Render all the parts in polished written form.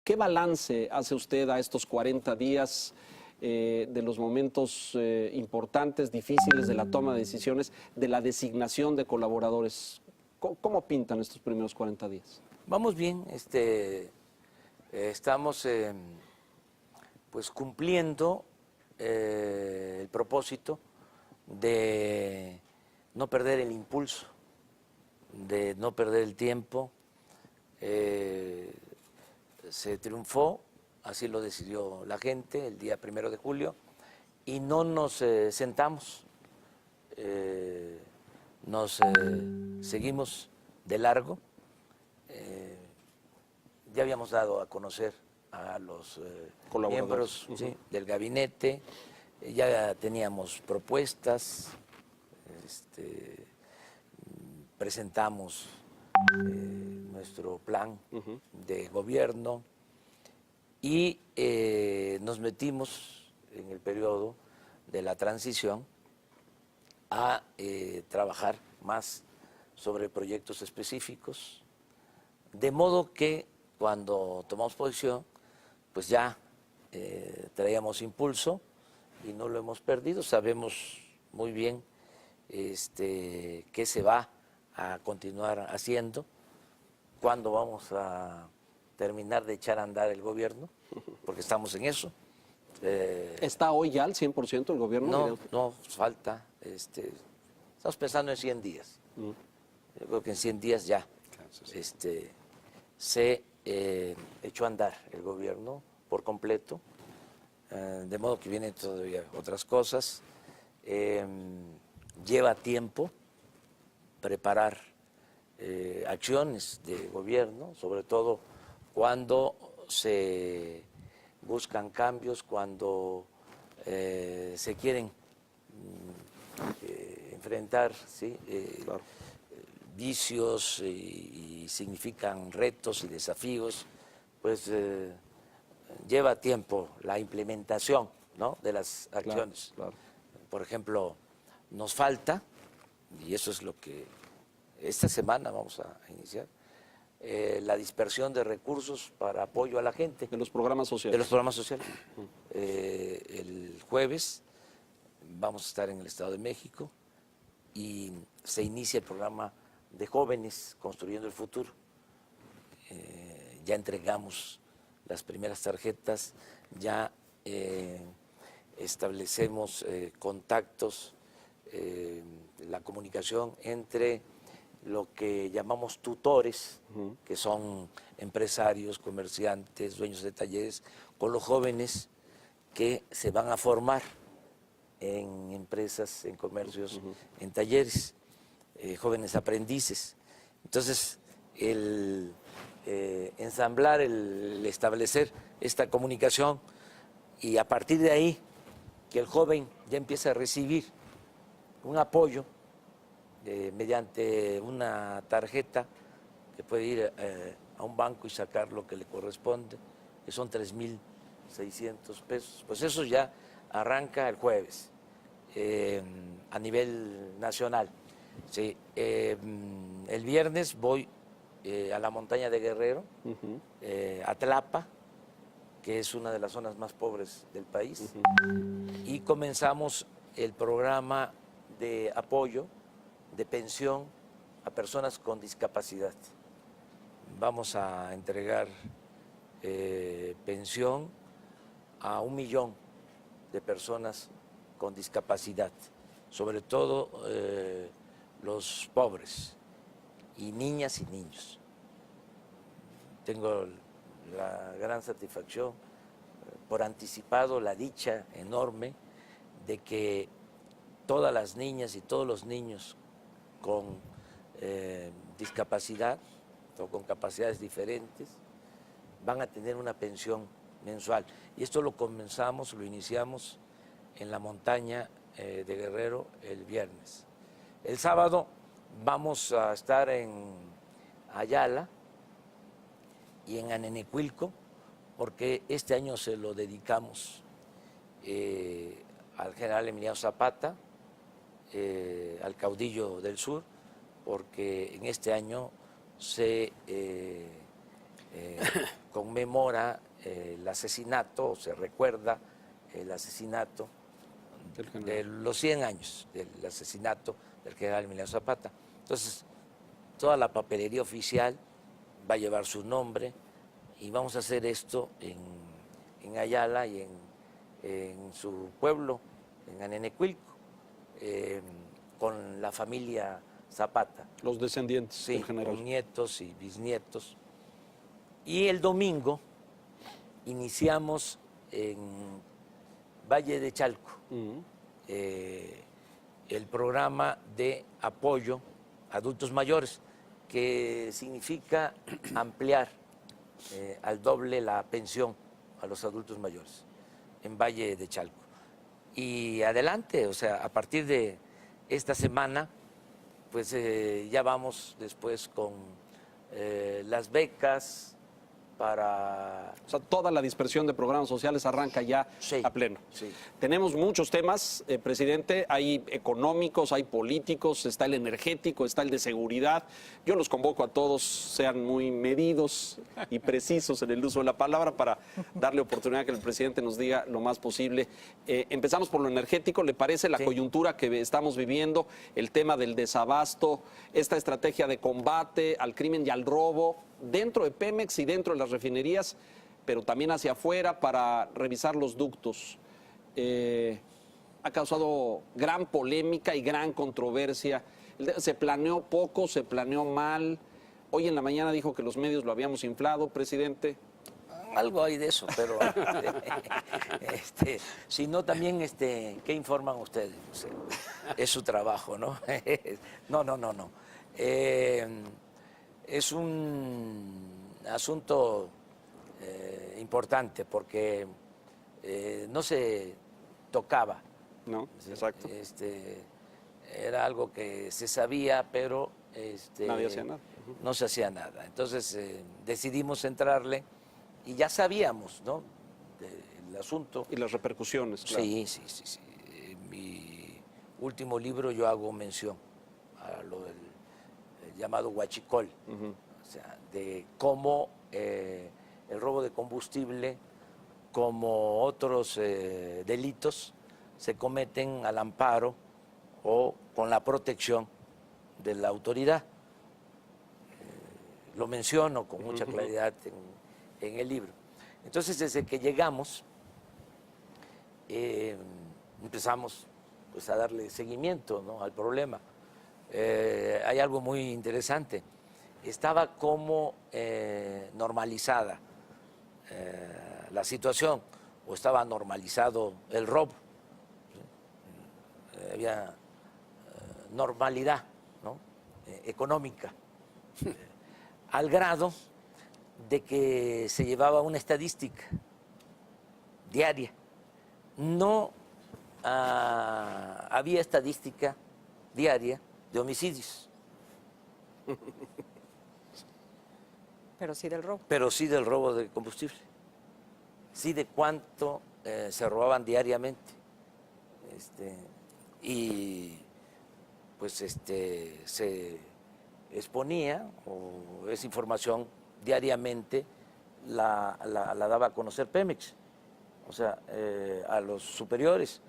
¿Qué balance hace usted a estos 40 días de los momentos importantes, difíciles de la toma de decisiones, de la designación de colaboradores? ¿Cómo pintan estos primeros 40 días? Vamos bien, estamos pues cumpliendo el propósito de no perder el impulso, de no perder el tiempo. Se triunfó, así lo decidió la gente el día 1 de julio, y no nos sentamos, nos seguimos de largo. Ya habíamos dado a conocer a los miembros sí, del gabinete, ya teníamos propuestas, presentamos nuestro plan de gobierno y nos metimos en el periodo de la transición a trabajar más sobre proyectos específicos, de modo que cuando tomamos posición, pues ya traíamos impulso y no lo hemos perdido, sabemos muy bien qué se va a continuar haciendo, cuándo vamos a terminar de echar a andar el gobierno, porque estamos en eso. ¿Está hoy ya al 100% el gobierno? No, falta. Estamos pensando en 100 días. Yo creo que en 100 días ya se echó a andar el gobierno por completo, de modo que vienen todavía otras cosas. Lleva tiempo preparar acciones de gobierno, sobre todo cuando se buscan cambios, cuando se quieren enfrentar ¿sí? Claro. Vicios y significan retos y desafíos, pues lleva tiempo la implementación, ¿no? de las acciones. Claro, claro. Por ejemplo, nos falta, y eso es lo que esta semana vamos a iniciar, la dispersión de recursos para apoyo a la gente. De los programas sociales. De los programas sociales. El jueves vamos a estar en el Estado de México y se inicia el programa de jóvenes construyendo el futuro. Ya entregamos las primeras tarjetas, ya establecemos contactos, la comunicación entre lo que llamamos tutores, que son empresarios, comerciantes, dueños de talleres, con los jóvenes que se van a formar en empresas, en comercios, en talleres, jóvenes aprendices. Entonces, el ensamblar, el establecer esta comunicación y a partir de ahí que el joven ya empiece a recibir un apoyo mediante una tarjeta que puede ir a un banco y sacar lo que le corresponde, que son 3,600 pesos. Pues eso ya arranca el jueves a nivel nacional. Sí, el viernes voy a la montaña de Guerrero, a Tlapa, que es una de las zonas más pobres del país, y comenzamos el programa de apoyo de pensión a personas con discapacidad. Vamos a entregar pensión a 1 millón de personas con discapacidad, sobre todo los pobres y niñas y niños. Tengo la gran satisfacción por anticipado, la dicha enorme de que todas las niñas y todos los niños con discapacidad o con capacidades diferentes van a tener una pensión mensual. Y esto lo comenzamos, lo iniciamos en la montaña de Guerrero el viernes. El sábado vamos a estar en Ayala y en Anenecuilco, porque este año se lo dedicamos al general Emiliano Zapata, al caudillo del sur, porque en este año se conmemora el asesinato, o se recuerda el asesinato de los 100 años del asesinato del general Emiliano Zapata. Entonces, toda la papelería oficial va a llevar su nombre y vamos a hacer esto en Ayala y en su pueblo, en Anenecuilco, con la familia Zapata. Los descendientes del general. Con nietos y bisnietos. Y el domingo iniciamos en Valle de Chalco el programa de apoyo a adultos mayores, que significa ampliar al doble la pensión a los adultos mayores en Valle de Chalco. Y adelante, o sea, a partir de esta semana, pues ya vamos después con las becas para... O sea, toda la dispersión de programas sociales arranca ya a pleno. Sí. Tenemos muchos temas, presidente, hay económicos, hay políticos, está el energético, está el de seguridad. Yo los convoco a todos, sean muy medidos y precisos en el uso de la palabra para darle oportunidad a que el presidente nos diga lo más posible. Empezamos por lo energético, ¿le parece la coyuntura que estamos viviendo, el tema del desabasto, esta estrategia de combate al crimen y al robo dentro de Pemex y dentro de las refinerías, pero también hacia afuera para revisar los ductos? Ha causado gran polémica y gran controversia. Se planeó poco, se planeó mal. Hoy en la mañana dijo que los medios lo habíamos inflado, presidente. Algo hay de eso, pero si no también, ¿qué informan ustedes? O sea, es su trabajo, ¿no? No. Es un asunto importante porque no se tocaba. No, exacto. Era algo que se sabía, pero nadie hacía nada. No se hacía nada. Entonces decidimos entrarle y ya sabíamos, ¿no?, del asunto. Y las repercusiones, claro. Sí. En mi último libro yo hago mención a lo del llamado huachicol, o sea, de cómo el robo de combustible, como otros delitos, se cometen al amparo o con la protección de la autoridad. Lo menciono con mucha claridad en el libro. Entonces, desde que llegamos, empezamos pues a darle seguimiento, ¿no?, al problema. Hay algo muy interesante. Estaba como normalizada la situación, o estaba normalizado el robo. Había normalidad, ¿no?, económica, al grado de que se llevaba una estadística diaria. No había estadística diaria de homicidios. Pero sí del robo. Pero sí del robo de combustible. Sí de cuánto se robaban diariamente. Y pues se exponía, o esa información diariamente la daba a conocer Pemex, o sea, a los superiores.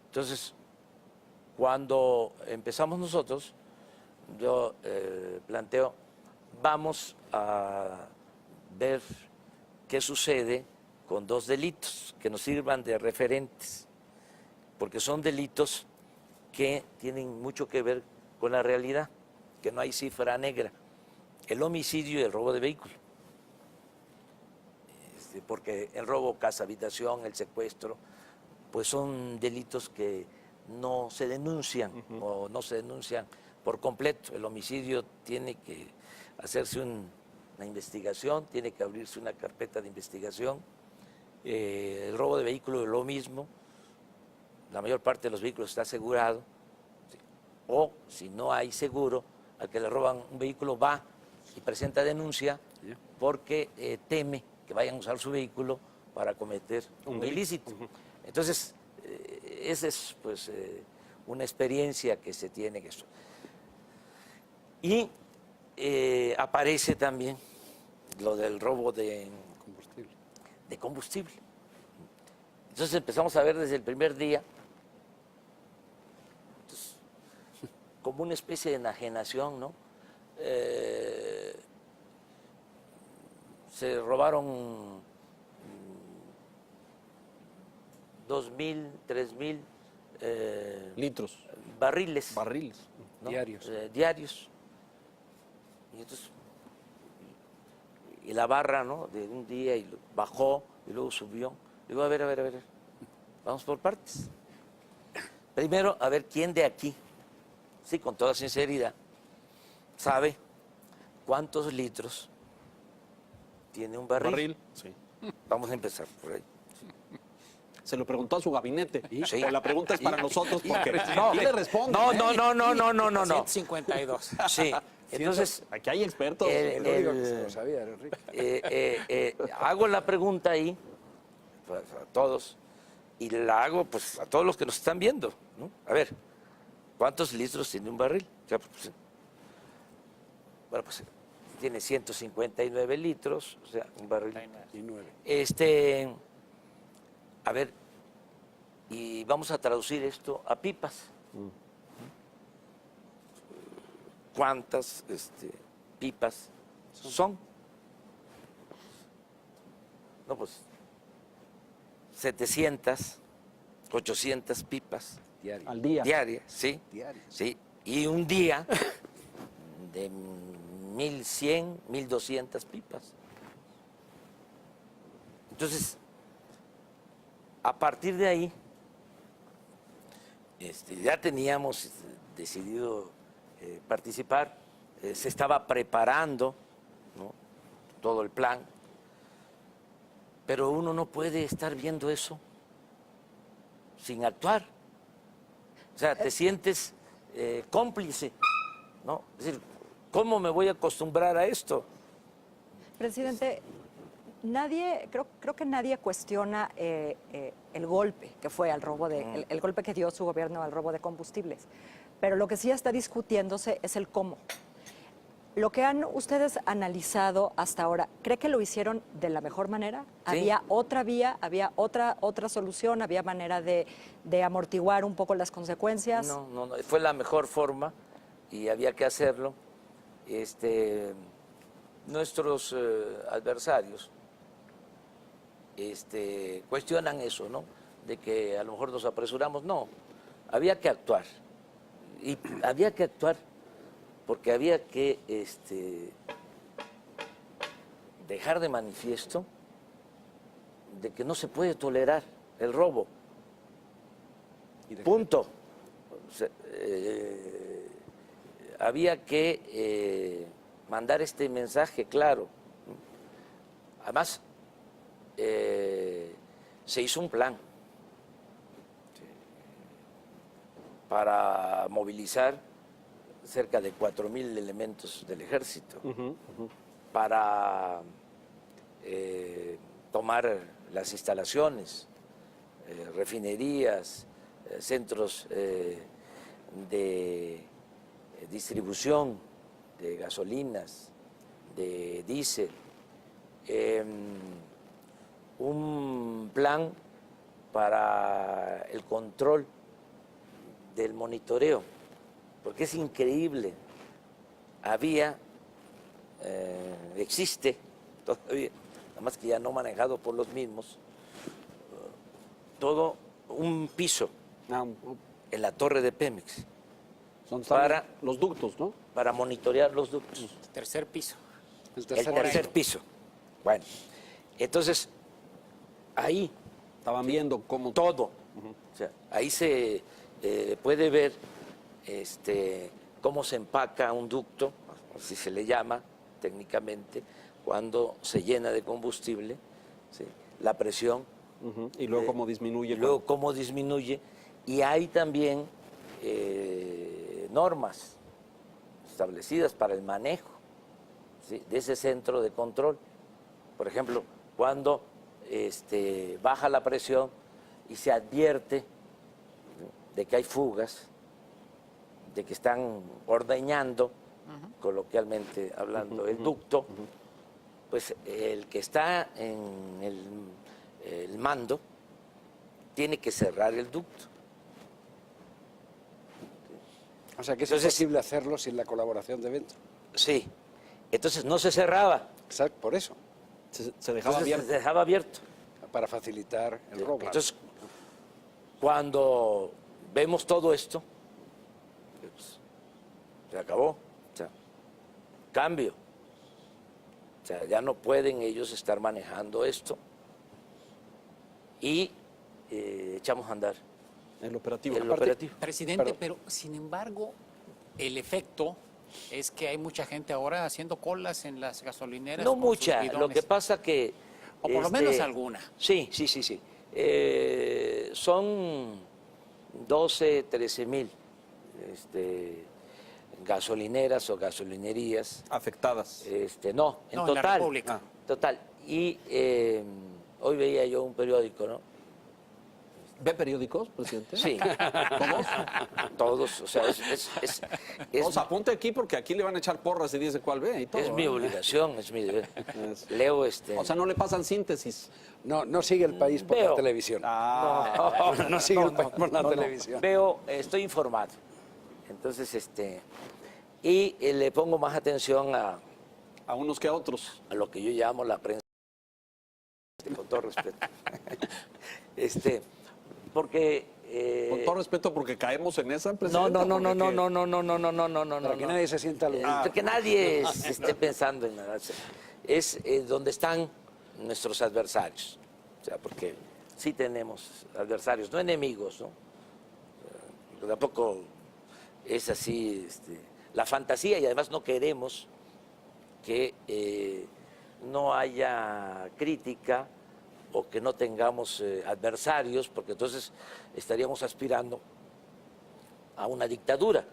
Entonces, cuando empezamos nosotros, yo planteo, vamos a ver qué sucede con dos delitos que nos sirvan de referentes, porque son delitos que tienen mucho que ver con la realidad, que no hay cifra negra: el homicidio y el robo de vehículo. Porque el robo, casa, habitación, el secuestro, pues son delitos que no se denuncian o no se denuncian por completo. El homicidio tiene que hacerse una investigación, tiene que abrirse una carpeta de investigación. El robo de vehículo es lo mismo. La mayor parte de los vehículos está asegurado, o si no hay seguro, al que le roban un vehículo va y presenta denuncia porque teme que vayan a usar su vehículo para cometer un ilícito. Entonces, esa es pues una experiencia que se tiene en eso. Y aparece también lo del robo de combustible. Entonces empezamos a ver desde el primer día, entonces, como una especie de enajenación, ¿no? Se robaron 2.000, 3.000 litros. barriles. Barriles. ¿No? Diarios. Diarios. Y entonces, y la barra, ¿no? De un día y bajó y luego subió. Digo, a ver, vamos por partes. Primero, a ver quién de aquí, sí, con toda sinceridad, sabe cuántos litros tiene un barril. Sí. Vamos a empezar por ahí. Se lo preguntó a su gabinete. Sí. O la pregunta es para nosotros porque No. ¿quién le responde? No. 152. Sí, entonces Aquí hay expertos. El único que se lo sabía era Enrique. hago la pregunta ahí pues, a todos y la hago pues a todos los que nos están viendo, ¿no? A ver, ¿cuántos litros tiene un barril? Ya, pues, bueno, pues tiene 159 litros, o sea, un barril. Y 9. A ver, y vamos a traducir esto a pipas. ¿Cuántas pipas son? No, pues 700, 800 pipas Diario. Al día. diarias, ¿sí? Diario. Sí, y un día de 1.100, 1.200 pipas. Entonces, a partir de ahí, ya teníamos decidido participar, se estaba preparando, ¿no? Todo el plan, pero uno no puede estar viendo eso sin actuar. O sea, te sientes cómplice, ¿no? Es decir, ¿cómo me voy a acostumbrar a esto? Presidente, creo que nadie cuestiona el golpe que fue al robo el golpe que dio su gobierno al robo de combustibles. Pero lo que sí está discutiéndose es el cómo. Lo que han ustedes analizado hasta ahora, ¿cree que lo hicieron de la mejor manera? Sí. ¿Había otra vía? ¿Había otra solución? ¿Había manera de amortiguar un poco las consecuencias? No, fue la mejor forma y había que hacerlo. Nuestros adversarios cuestionan eso, ¿no? De que a lo mejor nos apresuramos. No, había que actuar. Y había que actuar porque había que dejar de manifiesto de que no se puede tolerar el robo. Punto. O sea, había que mandar este mensaje claro. Además, se hizo un plan para movilizar cerca de 4.000 elementos del ejército, para tomar las instalaciones, refinerías, centros de distribución de gasolinas, de diésel, un plan para el control del monitoreo, porque es increíble, existe todavía, nada más que ya no manejado por los mismos, todo un piso en la torre de Pemex Para los ductos, ¿no? para monitorear los ductos. Tercer piso. El tercer piso. Bueno, entonces, ahí Estaban viendo cómo todo. O sea, ahí se puede ver cómo se empaca un ducto, así se le llama técnicamente, cuando se llena de combustible, ¿sí? La presión. Y luego cómo disminuye. Y luego cómo disminuye. Y hay también normas establecidas para el manejo, ¿sí? De ese centro de control. Por ejemplo, cuando baja la presión y se advierte de que hay fugas, de que están ordeñando, coloquialmente hablando, el ducto, pues el que está en el mando tiene que cerrar el ducto. O sea, que es Entonces, imposible hacerlo sin la colaboración de Ventro. Sí, entonces no se cerraba, Exacto, por eso, Se dejaba entonces abierto. se dejaba abierto. para facilitar el robo. Entonces, cuando vemos todo esto, pues, se acabó. O sea, cambio. O sea, ya no pueden ellos estar manejando esto y echamos a andar El operativo. el operativo. Presidente, pero sin embargo, el efecto es que hay mucha gente ahora haciendo colas en las gasolineras. No con sus mucha, lo bidones. que pasa que... O por lo menos alguna. Sí. Son 12, 13 mil gasolineras o gasolinerías. Afectadas. No, en No, en la total. República. Total. Y hoy veía yo un periódico, ¿no? ¿Ve periódicos, presidente? Sí. ¿Cómo? Todos, o sea, O sea, apunte aquí porque aquí le van a echar porras y dice cuál ve y todo. es mi ¿eh? obligación, es mi deber. Leo O sea, no le pasan síntesis. No sigue el país por Veo. la televisión. No, sigue el país por la televisión. Veo, estoy informado. Entonces, y le pongo más atención A unos que a otros. a lo que yo llamo la prensa, con todo respeto. Porque Con todo respeto, porque caemos en esa, presidente. no. Para que nadie se sienta aludido. Que nadie esté pensando en nada. Es donde están nuestros adversarios. O sea, porque sí tenemos adversarios, no enemigos, ¿no? Tampoco es así la fantasía, y además no queremos que no haya crítica o que no tengamos adversarios, porque entonces estaríamos aspirando a una dictadura,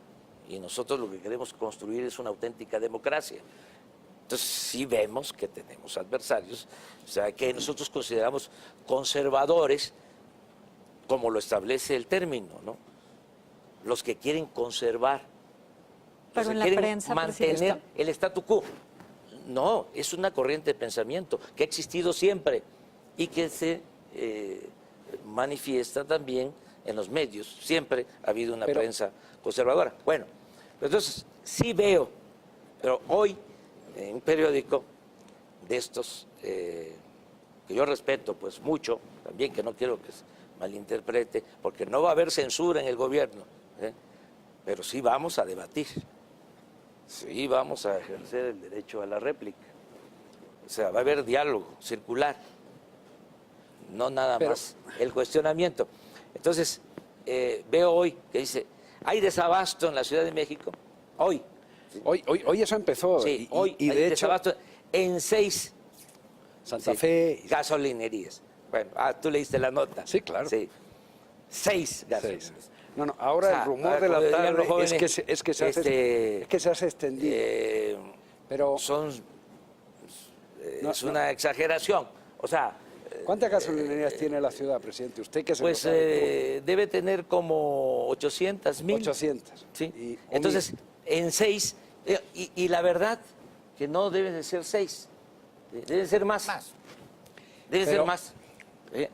y nosotros lo que queremos construir es una auténtica democracia. Entonces sí vemos que tenemos adversarios, o sea, que nosotros consideramos conservadores, como lo establece el término, ¿no? Los que quieren conservar, Pero los que en la quieren prensa, mantener presidente. el statu quo. No, es una corriente de pensamiento que ha existido siempre y que se manifiesta también en los medios. Siempre ha habido una prensa conservadora. Bueno, entonces sí veo, pero hoy en un periódico de estos que yo respeto pues mucho, también que no quiero que se malinterprete, porque no va a haber censura en el gobierno, pero sí vamos a debatir, sí vamos a ejercer el derecho a la réplica. O sea, va a haber diálogo circular, no nada más el cuestionamiento. Entonces, veo hoy que dice, hay desabasto en la Ciudad de México, hoy. Hoy eso empezó. Sí, y hoy y hay de hecho, desabasto en 6 Santa Fe. gasolinerías. Bueno, tú leíste la nota. Sí, claro. Sí. 6 gasolinerías. No, ahora O sea, el rumor de como la dirían tarde los jóvenes, es que se hace extendido. Pero Es una exageración. O sea, ¿cuántas gasolinerías tiene la ciudad, presidente? Usted que se pues lo sabe. debe tener como 800,000. 800. Sí. Entonces, en 6, y la verdad que no deben de ser 6, deben ser más. Deben ser más.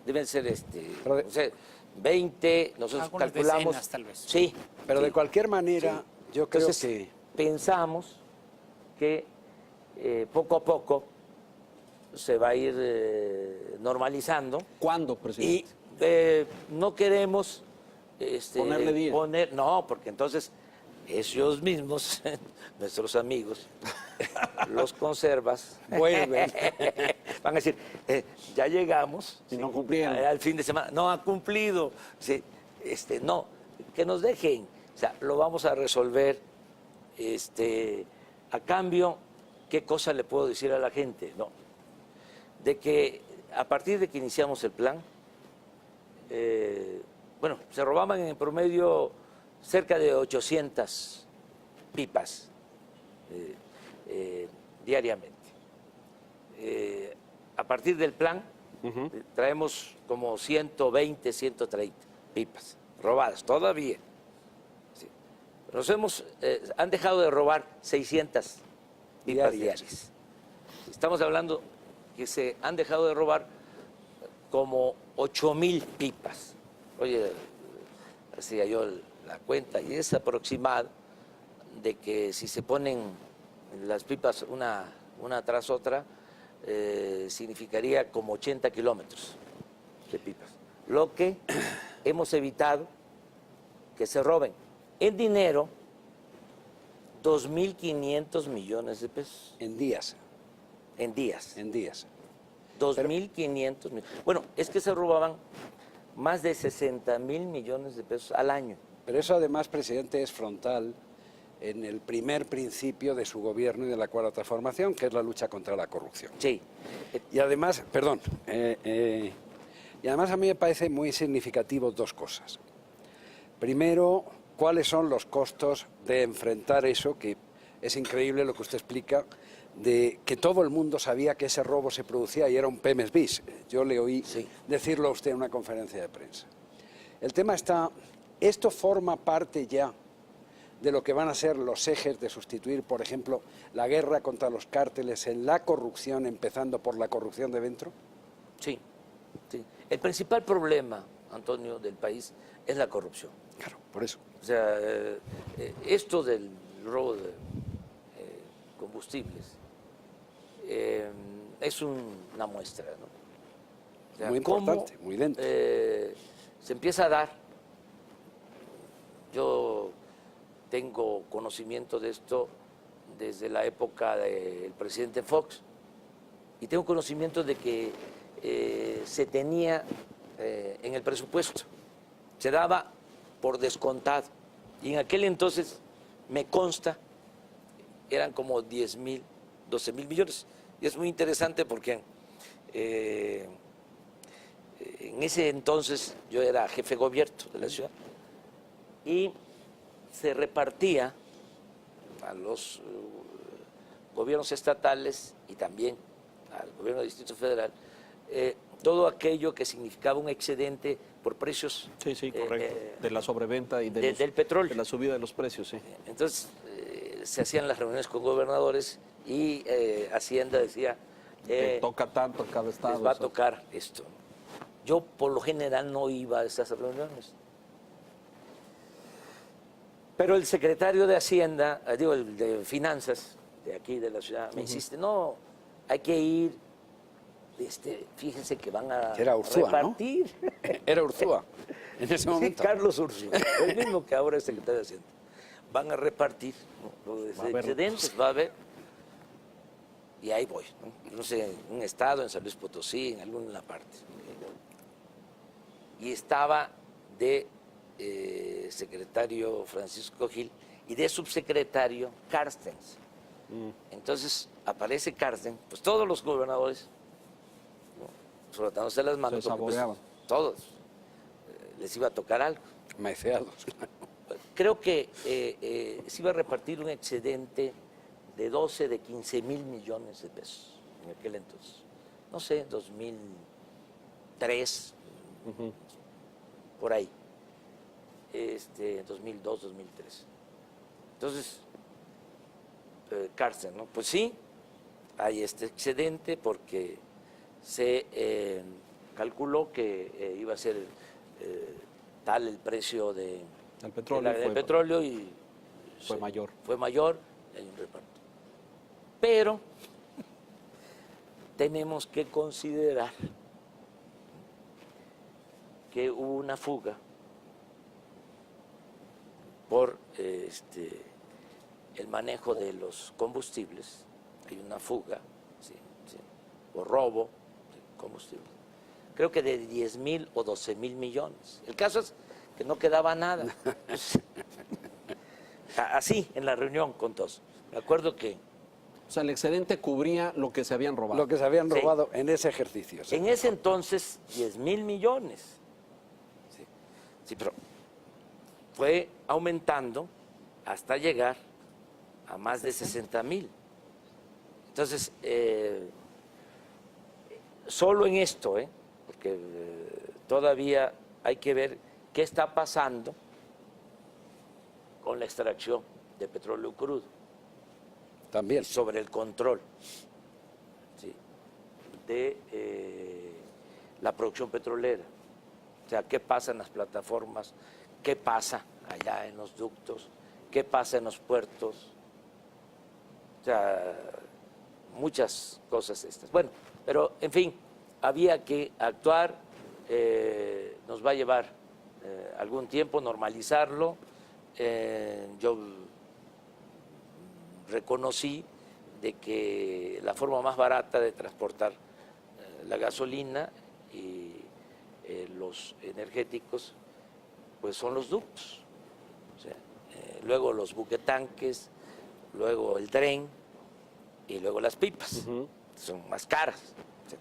Deben ser Pero no sé, 20, nosotros Algunas calculamos. decenas, tal vez. Sí. Pero sí. de cualquier manera, yo creo Entonces, que pensamos que poco a poco se va a ir normalizando. ¿Cuándo, Y presidente? no queremos Ponerle día. No, porque entonces ellos mismos, nuestros amigos, los conservas, vuelven. van a decir, ya llegamos. Y no cumplieron. Al fin de semana, no ha cumplido. Sí, no, que nos dejen. O sea, lo vamos a resolver. A cambio, ¿qué cosa le puedo decir a la gente? No. De que a partir de que iniciamos el plan, bueno, se robaban en promedio cerca de 800 pipas diariamente. A partir del plan, traemos como 120, 130 pipas robadas todavía. Sí. Han dejado de robar 600 pipas diarias. Estamos hablando que se han dejado de robar como 8,000 pipas. Oye, hacía yo la cuenta y es aproximado de que si se ponen las pipas una tras otra, significaría como 80 kilómetros de pipas. Lo que hemos evitado que se roben en dinero 2.500 millones de pesos. En días. En días. En días. 2.500 millones. Bueno, es que se robaban más de 60,000 millones de pesos al año. Pero eso además, presidente, es frontal en el primer principio de su gobierno y de la cuarta transformación, que es la lucha contra la corrupción. Sí. Y además, perdón, y además a mí me parece muy significativo dos cosas. Primero, cuáles son los costos de enfrentar eso, que es increíble lo que usted explica, de que todo el mundo sabía que ese robo se producía y era un Pemex bis. Yo le oí decirlo a usted en una conferencia de prensa. El tema está, esto forma parte ya de lo que van a ser los ejes de sustituir, por ejemplo, la guerra contra los cárteles en la corrupción, empezando por la corrupción de dentro. Sí, sí. El principal problema, Antonio, del país es la corrupción. Claro, por eso. O sea, esto del robo de combustibles es una muestra, ¿no? O sea, muy importante, muy dentro. Se empieza a dar. Yo tengo conocimiento de esto desde la época del presidente Fox y tengo conocimiento de que se tenía en el presupuesto, se daba por descontado y en aquel entonces me consta eran como 10,000, 12,000 millones y es muy interesante porque en ese entonces yo era jefe de gobierno de la ciudad y se repartía a los gobiernos estatales y también al gobierno del Distrito Federal todo aquello que significaba un excedente por precios. Sí, sí, correcto. De la sobreventa y del petróleo. De la subida de los precios, sí. Entonces se hacían las reuniones con gobernadores y Hacienda decía, Te toca tanto en cada estado. les va a tocar esto. Yo por lo general no iba a esas reuniones. Pero el secretario de Hacienda, digo, el de Finanzas, de aquí de la ciudad, me insiste, no, hay que ir, fíjense que van a Era Urzúa, repartir. ¿no? Era Urzúa, en ese momento. Sí, Carlos Urzúa, el mismo que ahora es secretario de Hacienda. Van a repartir, ¿no? Los excedentes, va a haber. Y ahí voy, no sé, en un estado, en San Luis Potosí, en alguna parte. Y estaba de secretario Francisco Gil y de subsecretario Carstens. Entonces aparece Carstens, pues todos los gobernadores, ¿no? Frotándose las manos, se saboreaban. pues, todos les iba a tocar algo. Maiceados. Creo que se iba a repartir un excedente de 15,000 millones de pesos en aquel entonces. No sé, 2003, por ahí. 2002, 2003. Entonces, Carstens, ¿no? Pues sí, hay este excedente porque se calculó que iba a ser tal el precio del petróleo y fue mayor. Fue mayor, hay un reparto. Pero tenemos que considerar que hubo una fuga por el manejo de los combustibles, hay una fuga, por robo de combustible. Creo que de 10,000 o 12,000 millones. El caso es que no quedaba nada. Así, en la reunión con todos. Me acuerdo que... O sea, el excedente cubría lo que se habían robado. Lo que se habían robado en ese ejercicio. En ese entonces, 10,000 millones. Sí, pero fue aumentando hasta llegar a más de 60,000. Entonces, solo en esto, porque todavía hay que ver qué está pasando con la extracción de petróleo crudo. También. Y sobre el control. de la producción petrolera. O sea, qué pasa en las plataformas, qué pasa allá en los ductos, qué pasa en los puertos. O sea, muchas cosas estas. Bueno, pero en fin, había que actuar, nos va a llevar algún tiempo normalizarlo. Yo reconocí de que la forma más barata de transportar la gasolina y los energéticos pues son los ductos. O sea, luego los buquetanques, luego el tren y luego las pipas. Son más caras. O sea,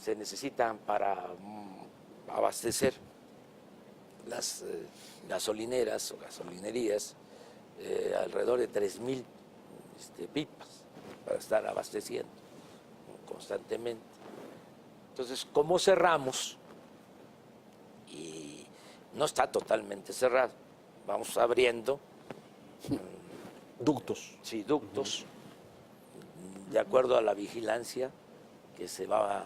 se necesitan para abastecer las gasolineras o gasolinerías alrededor de 3,000 pipas para estar abasteciendo constantemente. Entonces, ¿cómo cerramos? Y no está totalmente cerrado. Vamos abriendo Ductos. sí, ductos, de acuerdo a la vigilancia que se va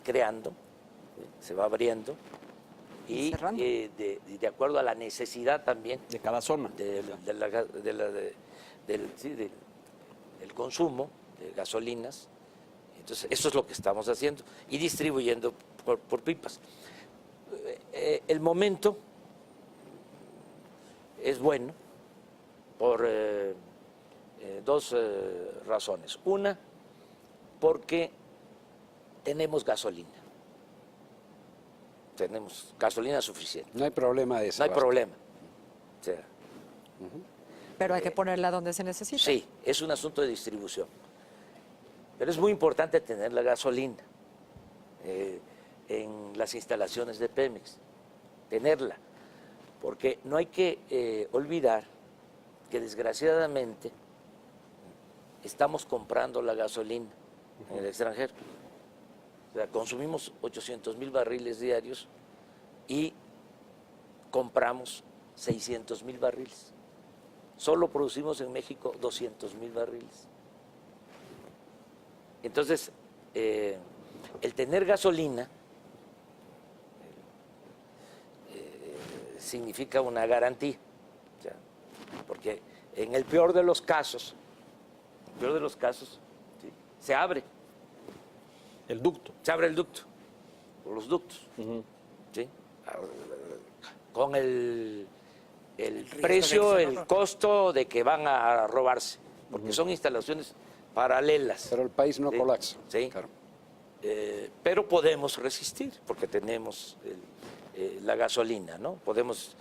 creando, se va abriendo, y cerrando. de acuerdo a la necesidad también De cada zona. del consumo de gasolinas. Entonces, eso es lo que estamos haciendo y distribuyendo por pipas. El momento es bueno por dos razones. Una, porque tenemos gasolina. Tenemos gasolina suficiente. No hay problema de eso. No hay problema. O sea, Pero hay que ponerla donde se necesita. sí, es un asunto de distribución. Pero es muy importante tener la gasolina en las instalaciones de Pemex, tenerla, porque no hay que olvidar que desgraciadamente estamos comprando la gasolina en el extranjero. O sea, consumimos 800,000 barriles diarios y compramos 600,000 barriles. Solo producimos en México 200,000 barriles. Entonces, el tener gasolina significa una garantía. O sea, porque en el peor de los casos, ¿sí?, se abre El ducto. se abre el ducto, o los ductos, ¿sí? Con el precio, el costo de que van a robarse, porque son instalaciones paralelas. Pero el país no Sí, colapsa. sí. Claro. Pero podemos resistir, porque tenemos la gasolina, ¿no? Podemos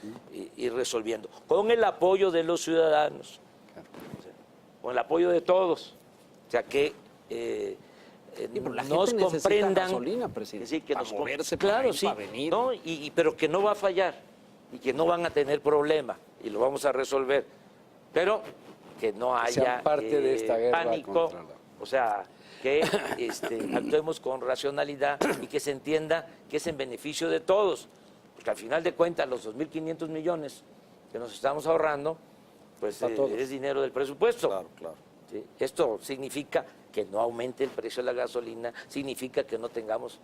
ir resolviendo, con el apoyo de los ciudadanos, o sea, con el apoyo de todos, o sea, que pero la nos gente necesita comprendan, gasolina, presidente, sí, que para nos moverse, claro, para ir, sí, para venir. ¿no? Pero que no va a fallar y que no van a tener problema y lo vamos a resolver, pero que no sean haya parte de esta guerra pánico, contra la- o sea, que actuemos con racionalidad y que se entienda que es en beneficio de todos, porque al final de cuentas los 2.500 millones que nos estamos ahorrando, pues A todos. es dinero del presupuesto. Claro, claro. ¿Sí? Esto significa que no aumente el precio de la gasolina, significa que no tengamos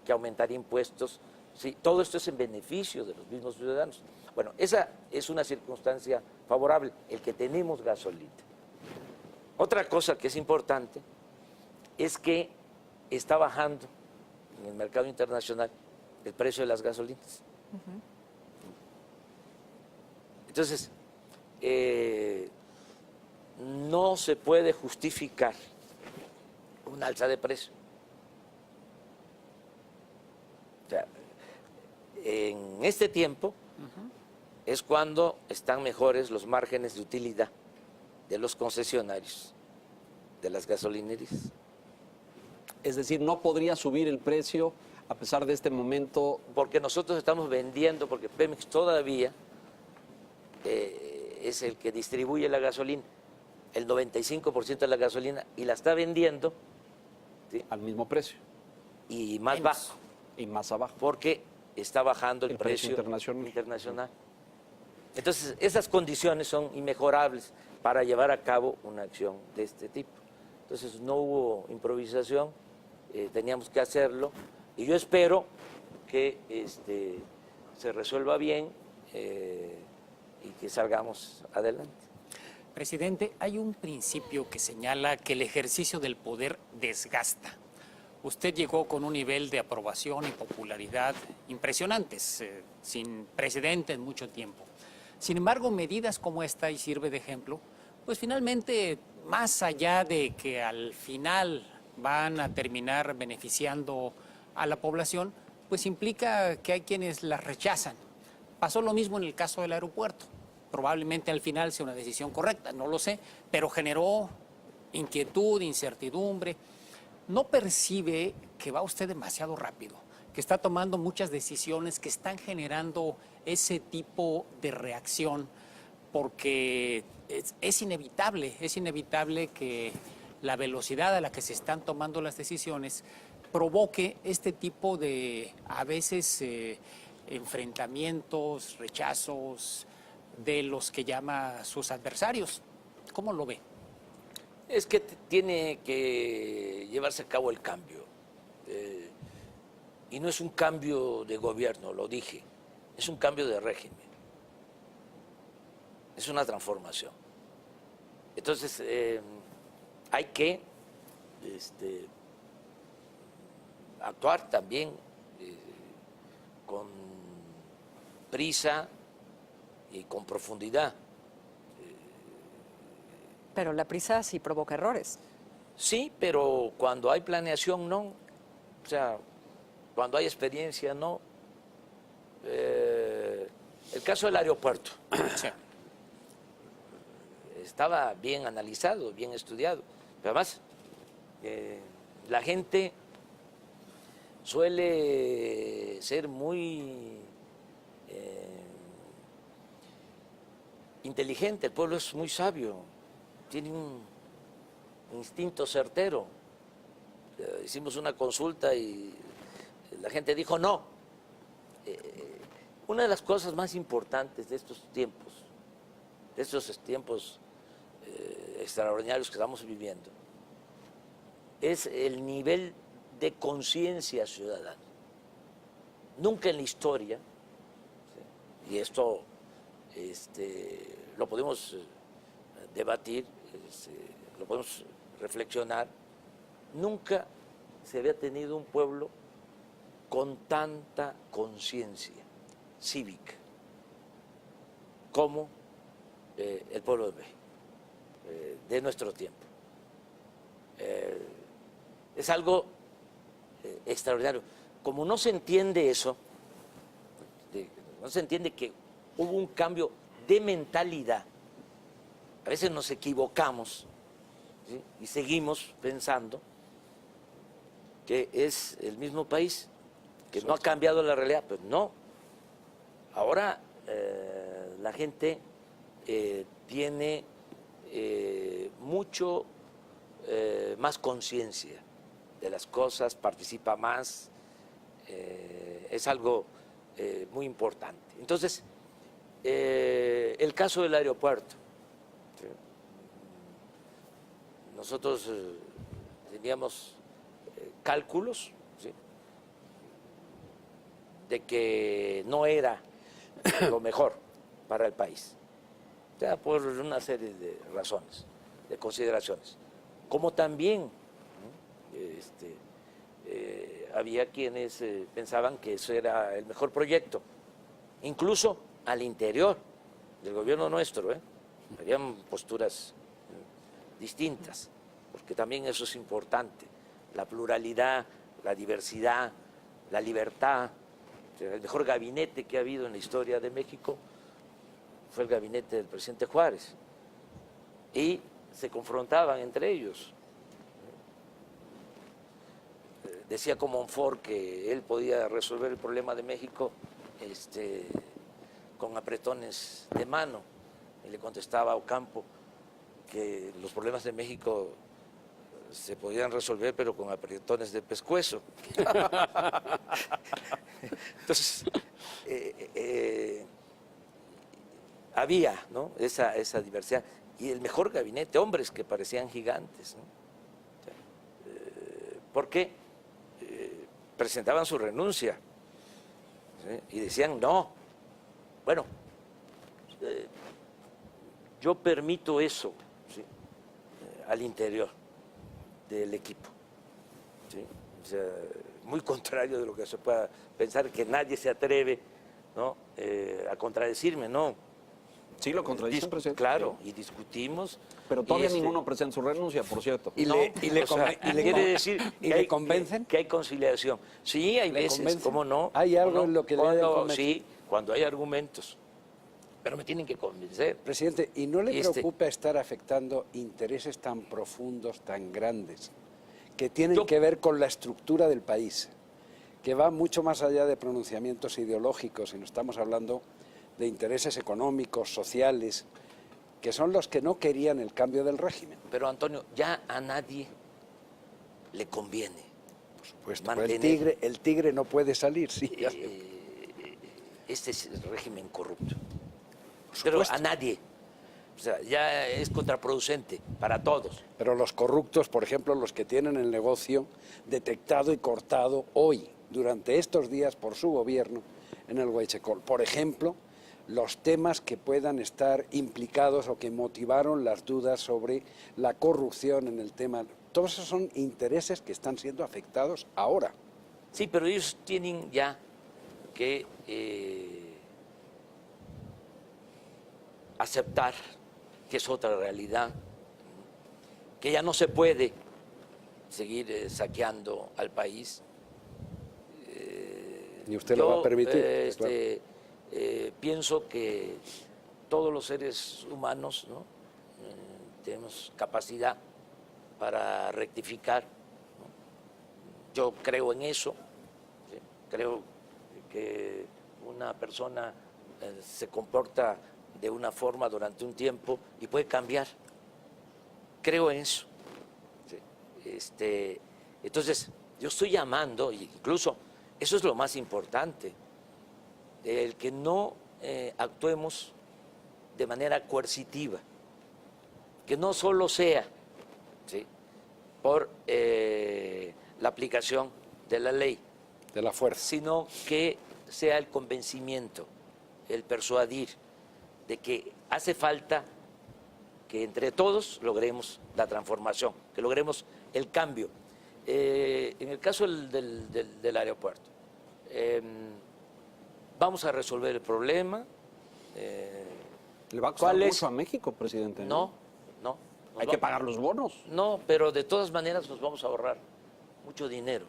que aumentar impuestos. Sí, todo esto es en beneficio de los mismos ciudadanos. Bueno, esa es una circunstancia favorable, el que tenemos gasolina. Otra cosa que es importante es que está bajando en el mercado internacional el precio de las gasolinas. Entonces, no se puede justificar un alza de precio. O sea, en este tiempo es cuando están mejores los márgenes de utilidad de los concesionarios, de las gasolinerías. Es decir, no podría subir el precio a pesar de este momento. Porque nosotros estamos vendiendo, porque Pemex todavía es el que distribuye la gasolina, el 95% de la gasolina, y la está vendiendo, ¿sí?, Al mismo precio y más bajo, y más abajo. porque está bajando el El precio precio internacional. Entonces, esas condiciones son inmejorables para llevar a cabo una acción de este tipo. Entonces no hubo improvisación, teníamos que hacerlo y yo espero que se resuelva bien y que salgamos adelante. Presidente, hay un principio que señala que el ejercicio del poder desgasta. Usted llegó con un nivel de aprobación y popularidad impresionantes, sin precedente en mucho tiempo. Sin embargo, medidas como esta, y sirve de ejemplo, pues finalmente, más allá de que al final van a terminar beneficiando a la población, pues implica que hay quienes las rechazan. Pasó lo mismo en el caso del aeropuerto. Probablemente al final sea una decisión correcta, no lo sé, pero generó inquietud, incertidumbre. ¿No percibe que va usted demasiado rápido, que está tomando muchas decisiones que están generando ese tipo de reacción? Porque es inevitable que la velocidad a la que se están tomando las decisiones provoque este tipo de, a veces, enfrentamientos, rechazos de los que llama sus adversarios. ¿Cómo lo ve? Es que tiene que llevarse a cabo el cambio. Y no es un cambio de gobierno, lo dije, es un cambio de régimen. Es una transformación. Entonces, hay que actuar también con prisa y con profundidad. Pero la prisa sí provoca errores. Sí, pero cuando hay planeación, no. O sea, cuando hay experiencia, no. El caso del aeropuerto. Sí. Estaba bien analizado, bien estudiado. Pero además, la gente suele ser muy inteligente, el pueblo es muy sabio, tiene un instinto certero. Hicimos una consulta y la gente dijo no. Una de las cosas más importantes de estos tiempos extraordinarios que estamos viviendo, es el nivel de conciencia ciudadana. Nunca en la historia, ¿sí? Y esto lo podemos debatir, lo podemos reflexionar, nunca se había tenido un pueblo con tanta conciencia cívica como el pueblo de México, de nuestro tiempo. Es algo extraordinario. Como no se entiende eso, no se entiende que hubo un cambio de mentalidad. A veces nos equivocamos, ¿sí? Y seguimos pensando que es el mismo país, que no ha cambiado la realidad. Pues no. Ahora la gente tiene mucho más conciencia de las cosas, participa más, es algo muy importante. Entonces, el caso del aeropuerto. ¿Sí? Nosotros teníamos cálculos, ¿sí? De que no era lo mejor para el país, o sea, por una serie de razones, de consideraciones, como también había quienes pensaban que eso era el mejor proyecto, incluso al interior del gobierno nuestro, habían posturas distintas, porque también eso es importante, la pluralidad, la diversidad, la libertad. O sea, el mejor gabinete que ha habido en la historia de México fue el gabinete del presidente Juárez, y se confrontaban entre ellos. Decía Comonfort que él podía resolver el problema de México con apretones de mano, y le contestaba a Ocampo que los problemas de México se podían resolver pero con apretones de pescuezo. Entonces, había, ¿no?, esa diversidad, y el mejor gabinete, hombres que parecían gigantes, ¿no? porque presentaban su renuncia, ¿sí? Y decían no. Bueno, yo permito eso, ¿sí? Al interior del equipo, ¿sí? O sea, muy contrario de lo que se pueda pensar, que nadie se atreve, ¿no? A contradecirme, no. Sí, lo contradicen, presidente. Claro, y discutimos. Pero todavía y ninguno presenta su renuncia, por cierto. Y no, le o sea, quiere decir ¿y que le hay, convencen? que hay conciliación. Sí, hay ¿Le veces, convencen? ¿cómo no? ¿Hay algo ¿Cómo no? en lo que le haya convencido? Sí, cuando hay argumentos. Pero me tienen que convencer. Presidente, ¿y no le Este- preocupa estar afectando intereses tan profundos, tan grandes, que tienen Yo- que ver con la estructura del país, que va mucho más allá de pronunciamientos ideológicos, y no estamos hablando de intereses económicos, sociales, que son los que no querían el cambio del régimen? Pero Antonio, ya a nadie le conviene. Pues el mantener tigre no puede salir, sí. ya sé. Este es el régimen corrupto. Por Pero supuesto. a nadie. O sea, ya es contraproducente para todos. Pero los corruptos, por ejemplo, los que tienen el negocio detectado y cortado hoy, durante estos días por su gobierno en el Huachecol. Por ejemplo, los temas que puedan estar implicados o que motivaron las dudas sobre la corrupción en el tema. Todos esos son intereses que están siendo afectados ahora. Sí, pero ellos tienen ya que aceptar que es otra realidad, que ya no se puede seguir saqueando al país. ¿Y usted lo va a permitir? Claro. Pienso que todos los seres humanos, ¿no? Tenemos capacidad para rectificar, ¿no? Yo creo en eso, ¿sí? Creo que una persona se comporta de una forma durante un tiempo y puede cambiar. Creo en eso. ¿Sí? Entonces, yo estoy llamando, incluso eso es lo más importante, el que no actuemos de manera coercitiva, que no solo sea, ¿sí?, por la aplicación de la ley, De la fuerza. sino que sea el convencimiento, el persuadir de que hace falta que entre todos logremos la transformación, que logremos el cambio. En el caso del aeropuerto, vamos a resolver el problema. ¿Le va a costar ¿Cuál es? mucho a México, presidente? No. Hay que pagar los bonos. No, pero de todas maneras nos vamos a ahorrar mucho dinero.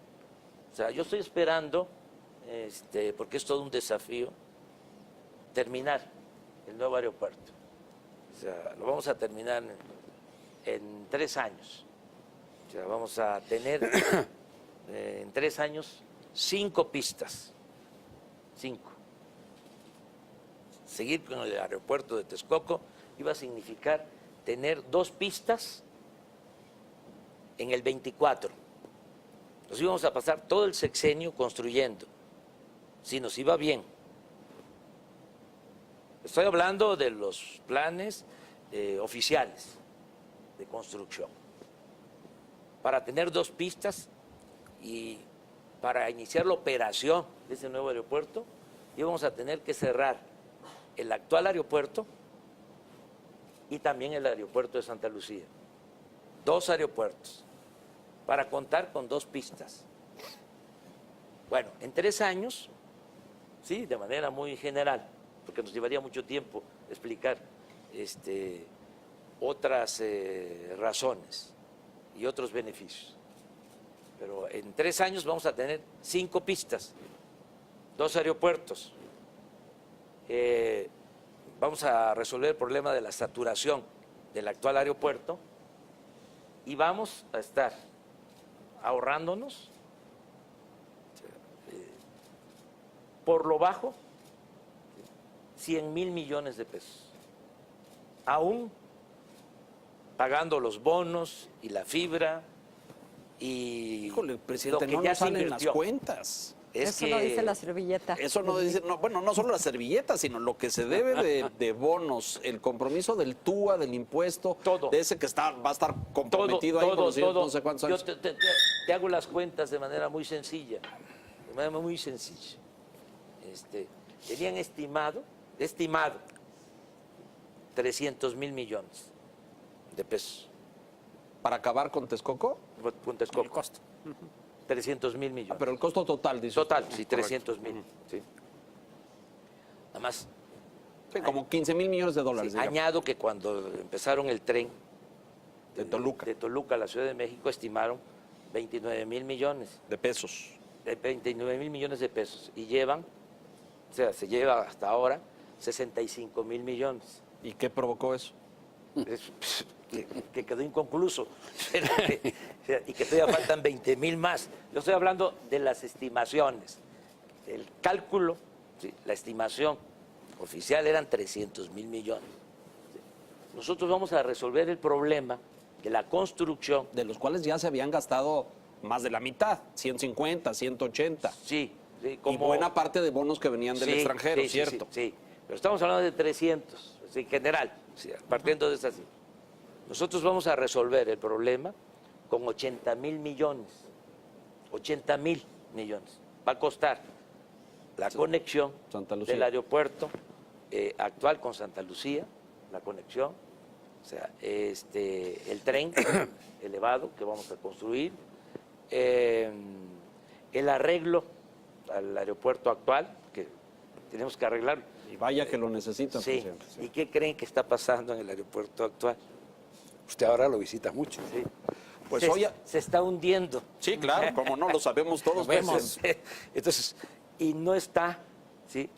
O sea, yo estoy esperando, porque es todo un desafío, terminar el nuevo aeropuerto. O sea, lo vamos a terminar en 3 años. O sea, vamos a tener en 3 años 5 pistas. 5. Seguir con el aeropuerto de Texcoco iba a significar tener 2 pistas en el 24. Nos íbamos a pasar todo el sexenio construyendo, si nos iba bien. Estoy hablando de los planes oficiales de construcción. Para tener 2 pistas y para iniciar la operación de ese nuevo aeropuerto, íbamos a tener que cerrar el actual aeropuerto y también el aeropuerto de Santa Lucía. 2 aeropuertos para contar con 2 pistas. Bueno, en 3 años, sí, de manera muy general, porque nos llevaría mucho tiempo explicar otras razones y otros beneficios. Pero en 3 años vamos a tener 5 pistas, 2 aeropuertos. Vamos a resolver el problema de la saturación del actual aeropuerto y vamos a estar ahorrándonos por lo bajo 100,000 millones de pesos, aún pagando los bonos y la fibra y Híjole, presidente, lo que no ya nos se salen las invirtió. cuentas. Es Eso que lo dice la servilleta. Eso no dice, no, bueno, no solo la servilleta, sino lo que se debe de bonos, el compromiso del TUA, del impuesto, Todo. de ese que va a estar comprometido ahí por los siguientes no sé cuántos años. Yo te te hago las cuentas de manera muy sencilla, tenían estimado 300,000 millones de pesos. ¿Para acabar con Texcoco? Con Texcoco. El costo. 300,000 millones. Pero el costo total, dice Total, usted. sí, Correcto. 300,000. Sí. Nada más, Sí, como 15,000 millones de dólares. sí, digamos. añado que cuando empezaron el tren De Toluca. de Toluca a la Ciudad de México estimaron 29,000 millones. De pesos. 29,000 millones de pesos. Y llevan, o sea, se lleva hasta ahora 65,000 millones. ¿Y qué provocó eso? Que quedó inconcluso y que todavía faltan 20,000 más. Yo estoy hablando de las estimaciones. El cálculo, sí, la estimación oficial eran 300,000 millones. Nosotros vamos a resolver el problema de la construcción. De los cuales ya se habían gastado más de la mitad, 150, 180. Sí, sí, Y buena parte de bonos que venían del sí, extranjero, sí, sí, ¿cierto? Sí, pero estamos hablando de 300, en general, sí, partiendo de esa cifra. Nosotros vamos a resolver el problema con 80,000 millones. 80,000 millones. Va a costar la conexión Santa Lucía. del aeropuerto actual con Santa Lucía, la conexión, o sea, el tren elevado que vamos a construir, el arreglo al aeropuerto actual, que tenemos que arreglar. Y vaya que lo necesitan, Sí. presidente. Sí. ¿Y qué creen que está pasando en el aeropuerto actual? Usted ahora lo visita mucho. Sí. Pues se, hoy... se está hundiendo. Sí, claro, como no, lo sabemos todos. Lo vemos. presidente. Entonces, y no está, ¿sí?,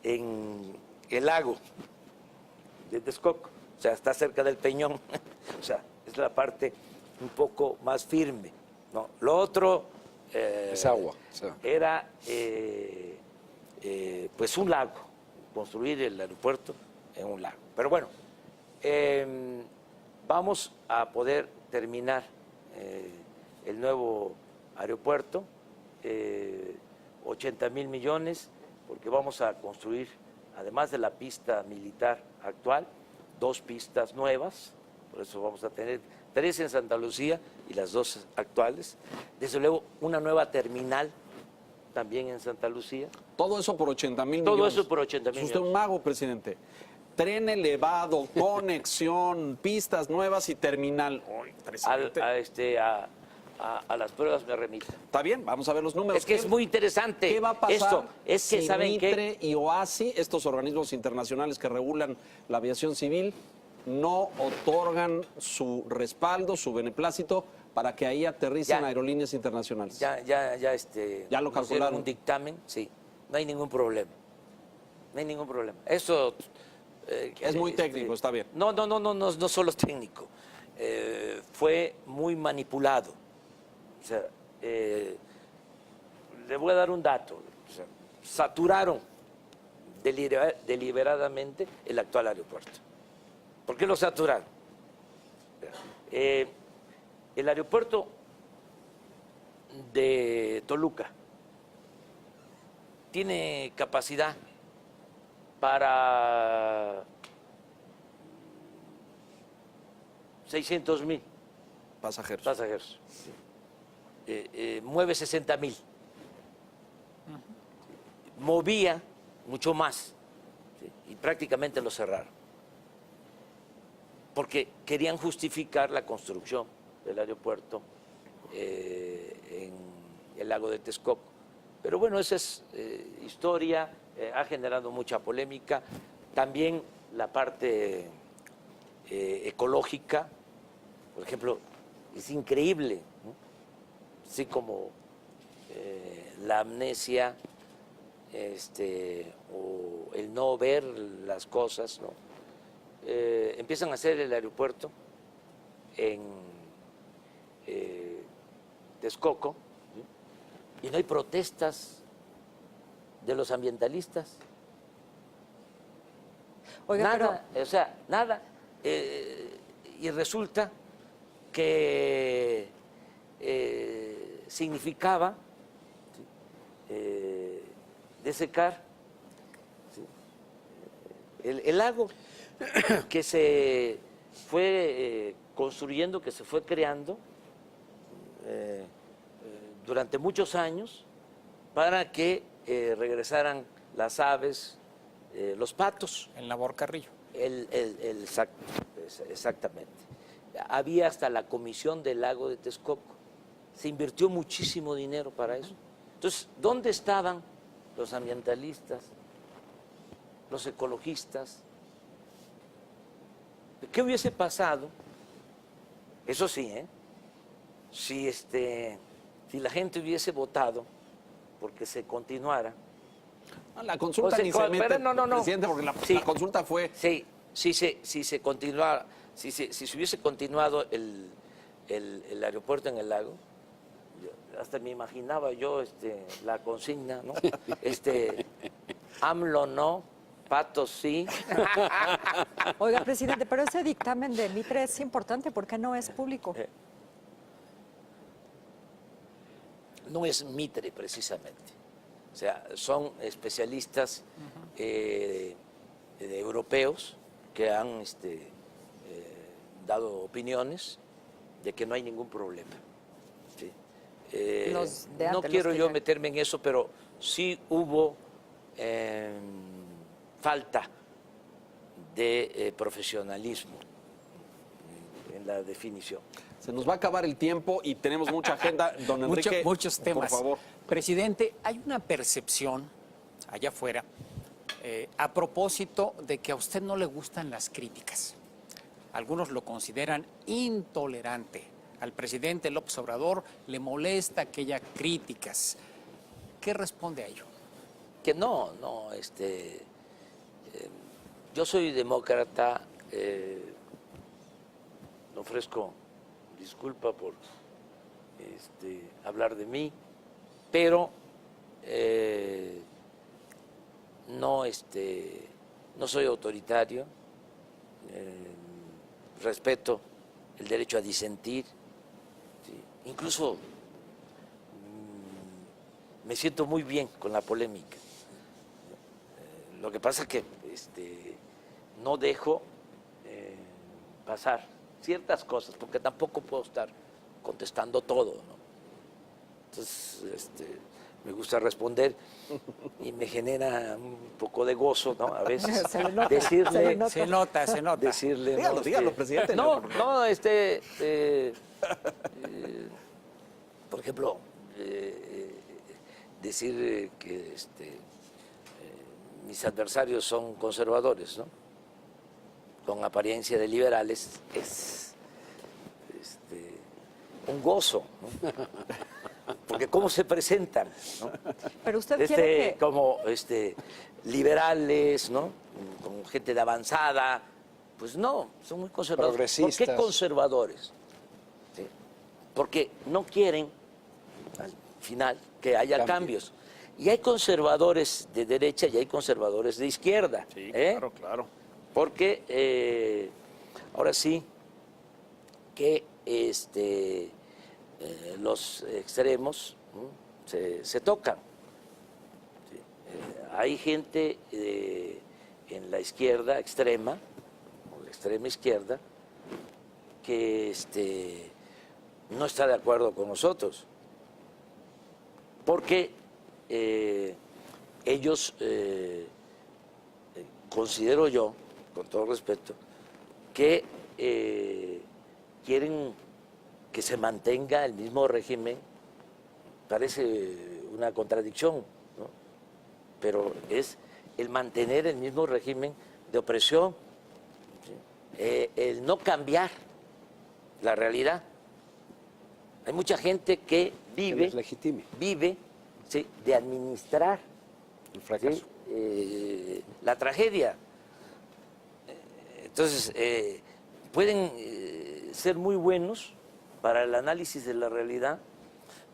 en el lago de Texcoco, o sea, está cerca del Peñón, o sea, es la parte un poco más firme, ¿no? Lo otro Es agua. O sea, era pues un lago, construir el aeropuerto en un lago. Pero bueno, vamos a poder terminar el nuevo aeropuerto, 80,000 millones, porque vamos a construir, además de la pista militar actual, 2 pistas nuevas, por eso vamos a tener 3 en Santa Lucía y las 2 actuales. Desde luego, una nueva terminal también en Santa Lucía. Todo eso por 80,000 Todo millones. eso por 80,000 Es usted un mago, presidente. Tren elevado, conexión, pistas nuevas y terminal. Uy, presidente. A las pruebas me remito. Está bien, vamos a ver los números. Es que es muy interesante. ¿Qué va a pasar Esto es que, si ¿saben qué? Mitre y OASI, estos organismos internacionales que regulan la aviación civil, no otorgan su respaldo, su beneplácito para que ahí aterricen Ya. aerolíneas internacionales? Ya Ya lo nos dieron calcularon. un dictamen, sí. No hay ningún problema. No hay ningún problema. Eso Es muy técnico, está bien. No solo técnico. Fue muy manipulado. O sea, le voy a dar un dato. O sea, saturaron deliberadamente el actual aeropuerto. ¿Por qué lo saturaron? El aeropuerto de Toluca tiene capacidad para 600,000 Pasajeros. pasajeros. Mueve 60,000. Movía mucho más, ¿sí?, y prácticamente lo cerraron. Porque querían justificar la construcción del aeropuerto en el lago de Texcoco. Pero bueno, esa es historia, ha generado mucha polémica. También la parte ecológica, por ejemplo, es increíble, ¿no? Así como la amnesia, o el no ver las cosas, ¿no? Empiezan a hacer el aeropuerto en Texcoco, ¿sí?, y no hay protestas de los ambientalistas. Oiga, Nada, o sea, nada. Y resulta que significaba, ¿sí?, desecar, ¿sí?, el lago que se fue construyendo, que se fue creando durante muchos años para que regresaran las aves, los patos. En Labor Carrillo. Exactamente. Había hasta la comisión del lago de Texcoco. Se invirtió muchísimo dinero para eso. Entonces, ¿dónde estaban los ambientalistas, los ecologistas? ¿Qué hubiese pasado? Eso sí, si la gente hubiese votado porque se continuara. La consulta ni se mete, presidente, porque la consulta fue... Sí, si se continuara, si se hubiese continuado el aeropuerto en el lago, hasta me imaginaba yo la consigna, ¿no? AMLO no, patos sí. Oiga, presidente, pero ese dictamen de Mitre es importante porque no es público. No es Mitre precisamente. O sea, son especialistas europeos que han dado opiniones de que no hay ningún problema. ¿Sí? No quiero yo meterme en eso, pero sí hubo falta de profesionalismo en la definición. Se nos va a acabar el tiempo y tenemos mucha agenda. Don Enrique, muchos temas. por favor. Presidente, hay una percepción allá afuera a propósito de que a usted no le gustan las críticas. Algunos lo consideran intolerante. Al presidente López Obrador le molesta que haya críticas. ¿Qué responde a ello? Que no, yo soy demócrata, ofrezco disculpa por hablar de mí, pero no soy autoritario, respeto el derecho a disentir, ¿sí? Incluso me siento muy bien con la polémica. Lo que pasa es que no dejo pasar ciertas cosas, porque tampoco puedo estar contestando todo, ¿no? Entonces, me gusta responder y me genera un poco de gozo, ¿no? A veces decirle... Se nota. Decirle, Dígalo, presidente. Por ejemplo, decir que mis adversarios son conservadores, ¿no? Con apariencia de liberales, es un gozo, ¿no? Porque cómo se presentan, ¿no? Pero usted quiere que... como liberales, ¿no? Como gente de avanzada, pues no, son muy conservadores. Progresistas. ¿Por qué conservadores? ¿Sí? Porque no quieren al final que haya cambios. Y hay conservadores de derecha y hay conservadores de izquierda. Sí, claro. Porque ahora sí que los extremos, ¿no? se tocan. ¿Sí? Hay gente en la izquierda extrema, o la extrema izquierda, que no está de acuerdo con nosotros, porque ellos, considero yo, con todo respeto, que quieren que se mantenga el mismo régimen. Parece una contradicción, ¿no? Pero es el mantener el mismo régimen de opresión, ¿sí? El no cambiar la realidad. Hay mucha gente que vive, ¿sí? de administrar el fracaso, ¿sí? La tragedia. Entonces, pueden ser muy buenos para el análisis de la realidad,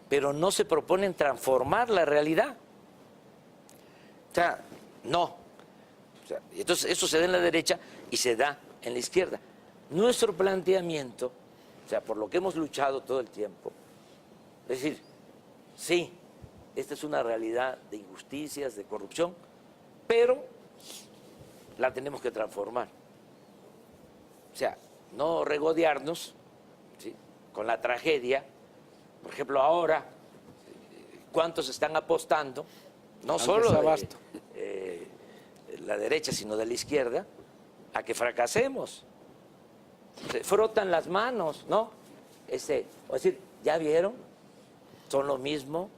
pero no se proponen transformar la realidad. O sea, no. O sea, entonces, eso se da en la derecha y se da en la izquierda. Nuestro planteamiento, o sea, por lo que hemos luchado todo el tiempo, es decir, sí, esta es una realidad de injusticias, de corrupción, pero la tenemos que transformar. O sea, no regodearnos, ¿sí? con la tragedia. Por ejemplo, ahora cuántos están apostando, no Al solo desabasto. de la derecha, sino de la izquierda, a que fracasemos. Se frotan las manos, ¿no? O decir, ¿ya vieron? Son lo mismo.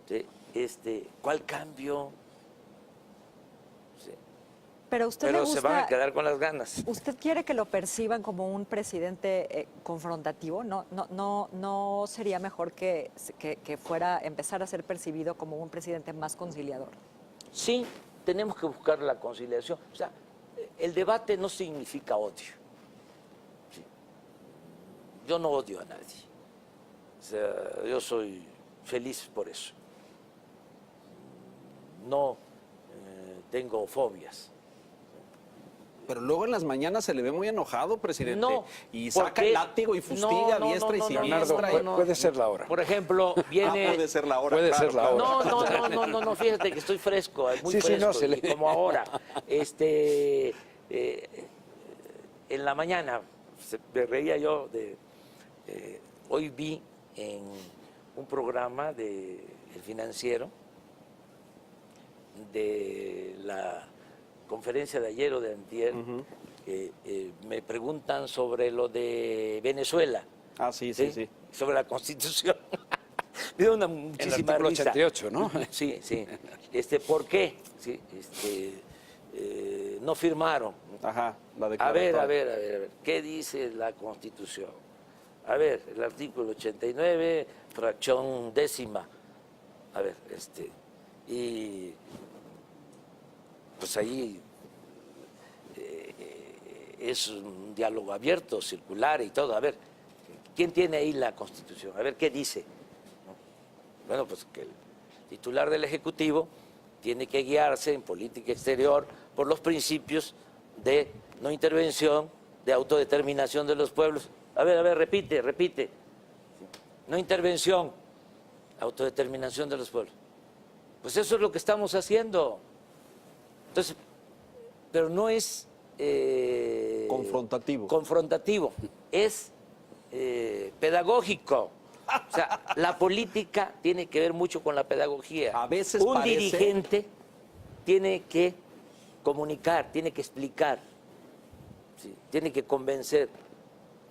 ¿Sí? ¿Cuál cambio? Sí. Pero a usted Pero le gusta, se van a quedar con las ganas. ¿usted quiere que lo perciban como un presidente confrontativo? ¿No sería mejor que empezar a ser percibido como un presidente más conciliador? Sí, tenemos que buscar la conciliación. O sea, el debate no significa odio. Sí. Yo no odio a nadie. O sea, yo soy feliz por eso. No tengo fobias. Pero luego en las mañanas se le ve muy enojado, presidente. No, y saca porque- el látigo y fustiga no, diestra y no, no, siniestra. Leonardo, puede ser la hora. Por ejemplo, viene... Puede ser la hora. Puede claro, ser la claro. hora. No, fíjate que estoy fresco, muy Sí, sí, fresco, no, se le- y como ahora. En la mañana me reía yo hoy vi en un programa de El Financiero de la conferencia de ayer o de antier, me preguntan sobre lo de Venezuela. Ah, sí, sí. Sobre la Constitución. Me dio una muchísima artículo risa. 88, ¿no? Sí. ¿Por qué? Sí, no firmaron. Ajá, la A ver, declaratoria. ¿qué dice la Constitución? A ver, el artículo 89, fracción décima. A ver, y pues ahí es un diálogo abierto, circular y todo. A ver, ¿quién tiene ahí la Constitución? A ver, ¿qué dice? Bueno, pues que el titular del Ejecutivo tiene que guiarse en política exterior por los principios de no intervención, de autodeterminación de los pueblos. A ver, repite. No intervención, autodeterminación de los pueblos. Pues eso es lo que estamos haciendo. Entonces, pero no es Confrontativo. es pedagógico. O sea, la política tiene que ver mucho con la pedagogía. A veces un parece- dirigente tiene que comunicar, tiene que explicar, ¿sí? Tiene que convencer.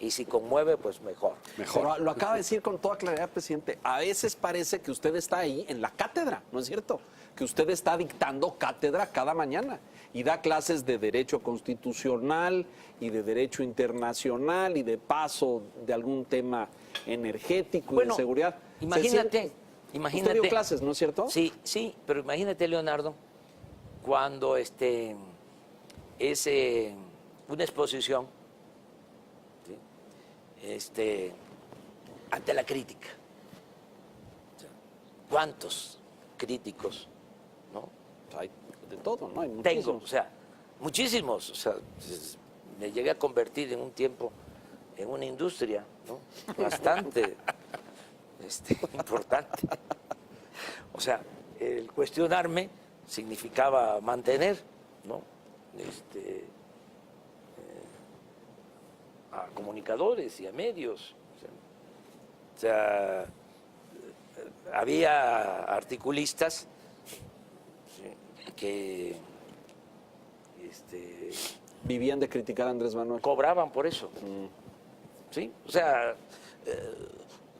Y si conmueve, pues mejor. Pero lo acaba de decir con toda claridad, presidente. A veces parece que usted está ahí en la cátedra, ¿no es cierto? Que usted está dictando cátedra cada mañana y da clases de derecho constitucional y de derecho internacional y de paso de algún tema energético y Bueno, de seguridad. imagínate. Usted dio clases, ¿no es cierto? Sí, pero imagínate, Leonardo, cuando es una exposición, ¿sí? Ante la crítica. O sea, ¿cuántos críticos, no? Hay de todo, ¿no? Hay Tengo, muchísimos. o sea, muchísimos. O sea, me llegué a convertir en un tiempo en una industria, ¿no? Bastante importante. O sea, el cuestionarme significaba mantener, ¿no? A comunicadores y a medios. O sea, había articulistas, ¿sí? Que Vivían de criticar a Andrés Manuel. cobraban por eso. ¿Sí? O sea,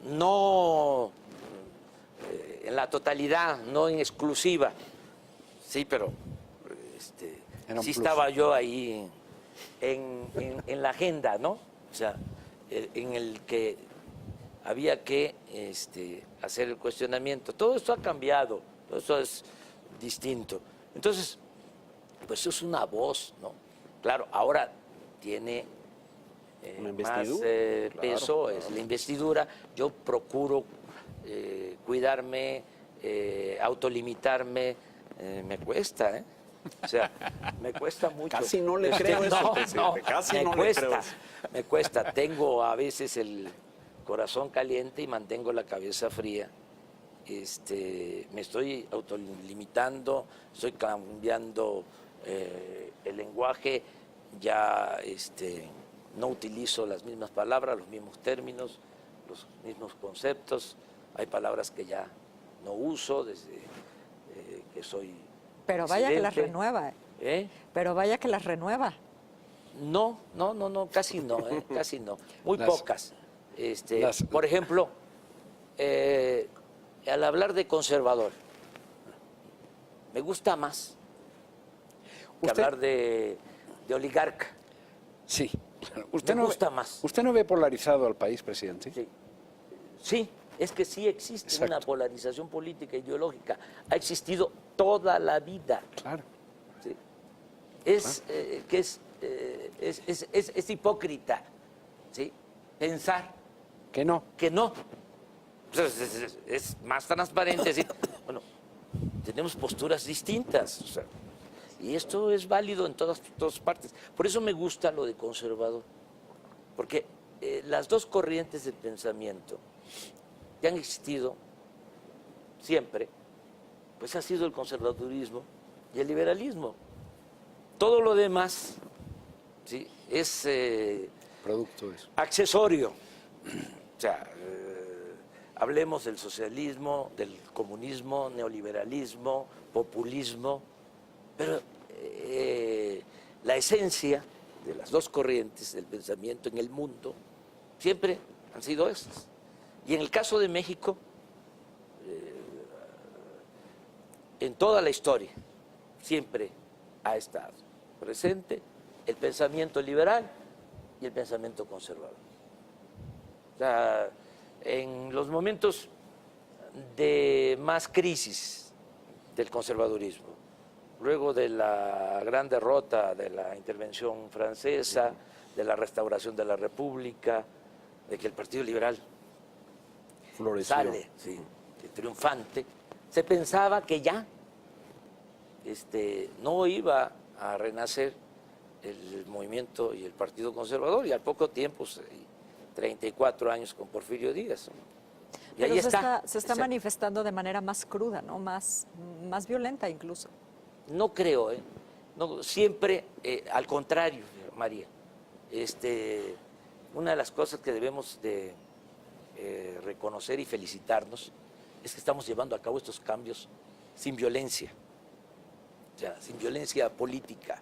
no en la totalidad, no en exclusiva. Sí, pero Era un sí plus. estaba yo ahí en la agenda, ¿no? O sea, en el que había que hacer el cuestionamiento. Todo esto ha cambiado, todo esto es distinto. Entonces, pues es una voz, ¿no? Claro, ahora tiene Una más investidura, peso, claro. es la investidura. Yo procuro cuidarme, autolimitarme, me cuesta, ¿eh? O sea, me cuesta mucho. Casi no le creo eso, presidente, casi me no le cuesta, creo eso. me cuesta. Tengo a veces el corazón caliente y mantengo la cabeza fría. Me estoy autolimitando, estoy cambiando el lenguaje, ya no utilizo las mismas palabras, los mismos términos, los mismos conceptos. Hay palabras que ya no uso desde que soy Pero vaya que las presidente. renueva. ¿Eh? Pero vaya que las renueva. No, casi no, casi no. Muy Las- pocas. las- Por ejemplo, al hablar de conservador, me gusta más que Usted- hablar de oligarca. Sí, claro. Me gusta más. ¿Usted no ve polarizado al país, presidente? Sí. Sí, es que sí existe Exacto. una polarización política e ideológica. Ha existido toda la vida. Claro. ¿Sí? Es hipócrita, ¿sí? Pensar Que no. que no. Es más transparente decir, bueno, tenemos posturas distintas. O sea, y esto es válido en todas partes. Por eso me gusta lo de conservador. Porque las dos corrientes de pensamiento que han existido siempre, pues ha sido el conservadurismo y el liberalismo. Todo lo demás, ¿sí?, es Producto de eso. accesorio. O sea, hablemos del socialismo, del comunismo, neoliberalismo, populismo, pero la esencia de las dos corrientes del pensamiento en el mundo siempre han sido estas. Y en el caso de México, en toda la historia, siempre ha estado presente el pensamiento liberal y el pensamiento conservador. O sea, en los momentos de más crisis del conservadurismo, luego de la gran derrota de la intervención francesa, de la restauración de la República, de que el Partido Liberal Floreció. sale, sí, triunfante, se pensaba que ya no iba a renacer el movimiento y el Partido Conservador, y al poco tiempo, 34 años con Porfirio Díaz. Y Pero ahí se está. está manifestando de manera más cruda, ¿no? Más violenta incluso. No creo, no, siempre, al contrario, María. Una de las cosas que debemos de reconocer y felicitarnos es que estamos llevando a cabo estos cambios sin violencia, o sea, sin violencia política.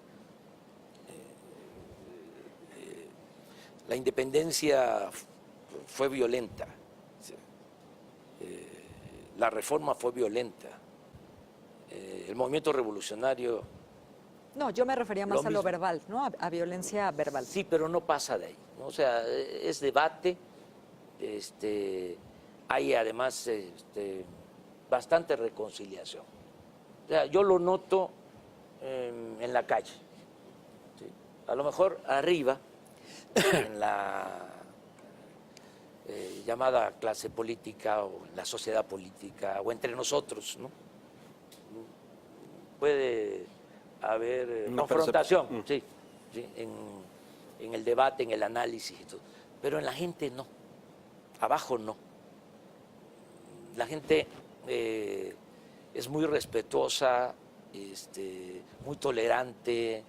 La independencia fue violenta, la reforma fue violenta, el movimiento revolucionario. No, yo me refería más a lo mismo. verbal, ¿no? A violencia verbal. Sí, pero no pasa de ahí, ¿no? O sea, es debate, hay además bastante reconciliación. O sea, yo lo noto en la calle, ¿sí? A lo mejor arriba, en la llamada clase política o en la sociedad política o entre nosotros, ¿no? Puede haber Una confrontación, percepción. sí, sí, en el debate, en el análisis y todo, pero en la gente no, abajo no. La gente es muy respetuosa, muy tolerante,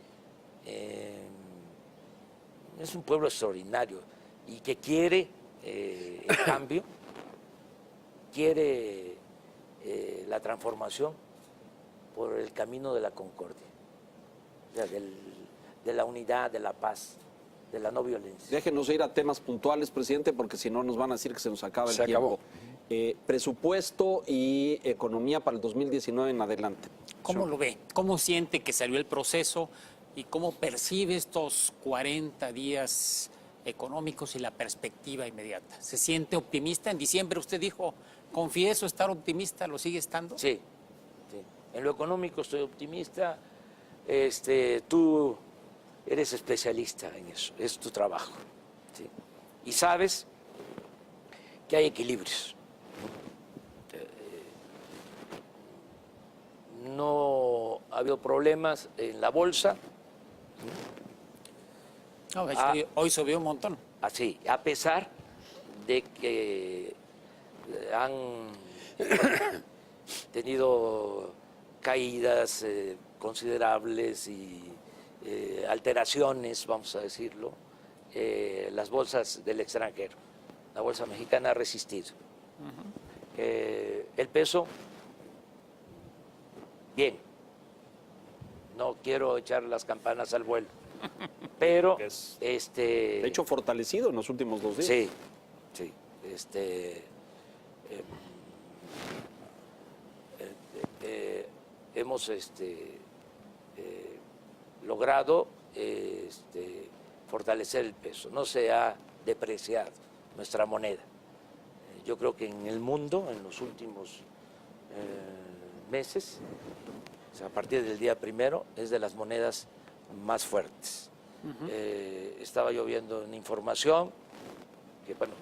es un pueblo extraordinario y que quiere el cambio, quiere la transformación por el camino de la concordia, o sea, de la unidad, de la paz, de la no violencia. Déjenos ir a temas puntuales, presidente, porque si no nos van a decir que se nos acaba el Se tiempo. acabó. Presupuesto y economía para el 2019 en adelante. ¿Cómo lo ve? ¿Cómo siente que salió el proceso y cómo percibe estos 40 días económicos y la perspectiva inmediata? ¿Se siente optimista? En diciembre usted dijo, confieso estar optimista, ¿lo sigue estando? Sí, sí. En lo económico estoy optimista. Tú eres especialista en eso, es tu trabajo, ¿sí? Y sabes que hay equilibrios. No ha habido problemas en la bolsa, No, de hecho, hoy subió un montón. así, a pesar de que han tenido caídas considerables y alteraciones, vamos a decirlo, las bolsas del extranjero. La bolsa mexicana ha resistido. El peso, bien, no quiero echar las campanas al vuelo, pero De hecho, fortalecido en los últimos 2 días. sí, sí, hemos logrado fortalecer el peso, no se ha depreciado nuestra moneda. Yo creo que en el mundo, en los últimos meses, o sea, a partir del día 1, es de las monedas más fuertes. Estaba yo viendo una información que, bueno,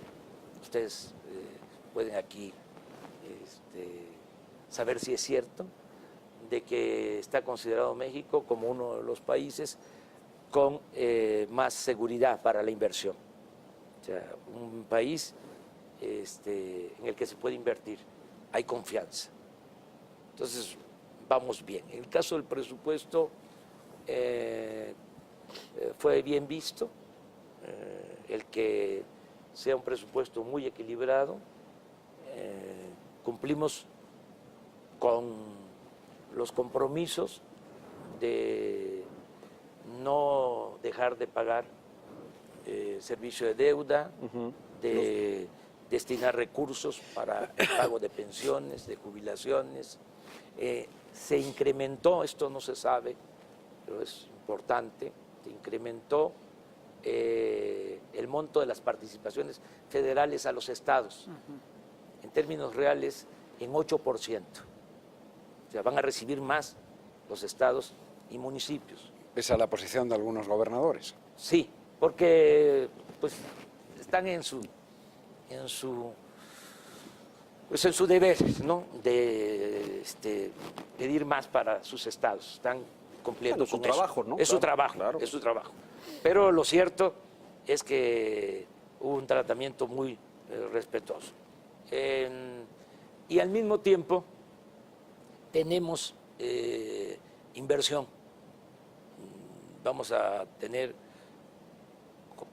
ustedes pueden aquí saber si es cierto, de que está considerado México como uno de los países con más seguridad para la inversión. O sea, un país en el que se puede invertir, hay confianza. Entonces, vamos bien. En el caso del presupuesto, fue bien visto el que sea un presupuesto muy equilibrado. Cumplimos con los compromisos de no dejar de pagar servicio de deuda, de destinar recursos para el pago de pensiones, de jubilaciones. Se incrementó, esto no se sabe, pero es importante, se incrementó el monto de las participaciones federales a los estados, en términos reales, en 8%. O sea, van a recibir más los estados y municipios. Esa es la posición de algunos gobernadores. Sí, porque pues están en su deber, ¿no?, de pedir más para sus estados. Están cumpliendo Bueno, su con trabajo, eso. ¿no? Es su Claro, trabajo, claro. es su trabajo. Pero lo cierto es que hubo un tratamiento muy respetuoso. Y al mismo tiempo tenemos inversión. Vamos a tener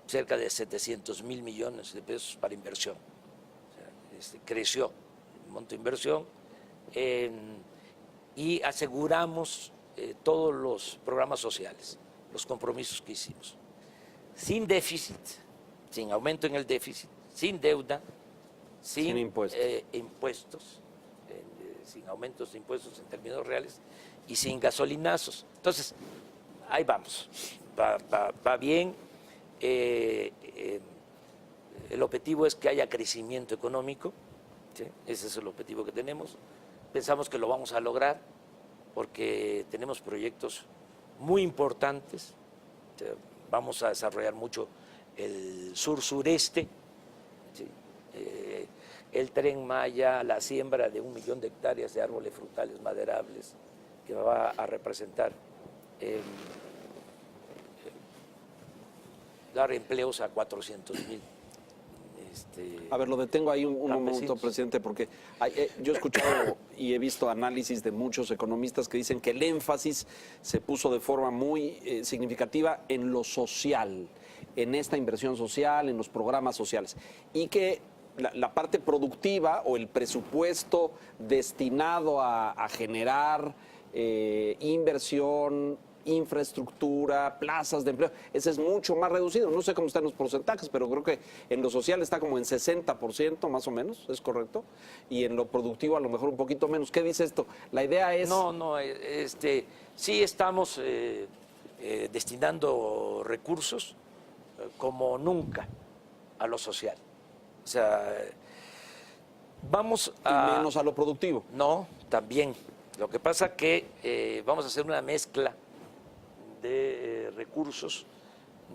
cerca de 700,000 millones de pesos para inversión. O sea, creció el monto de inversión y aseguramos todos los programas sociales, los compromisos que hicimos. Sin déficit, sin aumento en el déficit, sin deuda, sin impuestos, sin aumentos de impuestos en términos reales y sin gasolinazos. Entonces, ahí vamos, va bien. El objetivo es que haya crecimiento económico, ¿sí? Ese es el objetivo que tenemos. Pensamos que lo vamos a lograr porque tenemos proyectos muy importantes. Vamos a desarrollar mucho el sur-sureste, ¿sí? El Tren Maya, la siembra de 1 millón de hectáreas de árboles frutales maderables, que va a representar dar empleos a 400,000. A ver, lo detengo ahí un momento, campesinos. presidente, porque yo he escuchado y he visto análisis de muchos economistas que dicen que el énfasis se puso de forma muy significativa en lo social, en esta inversión social, en los programas sociales, y que la parte productiva o el presupuesto destinado a generar inversión, infraestructura, plazas de empleo, ese es mucho más reducido. No sé cómo están los porcentajes, pero creo que en lo social está como en 60% más o menos, ¿es correcto? Y en lo productivo a lo mejor un poquito menos. ¿Qué dice esto? La idea es... No, sí estamos destinando recursos como nunca a lo social. O sea, vamos a... Y menos a lo productivo. No, también. Lo que pasa que vamos a hacer una mezcla de recursos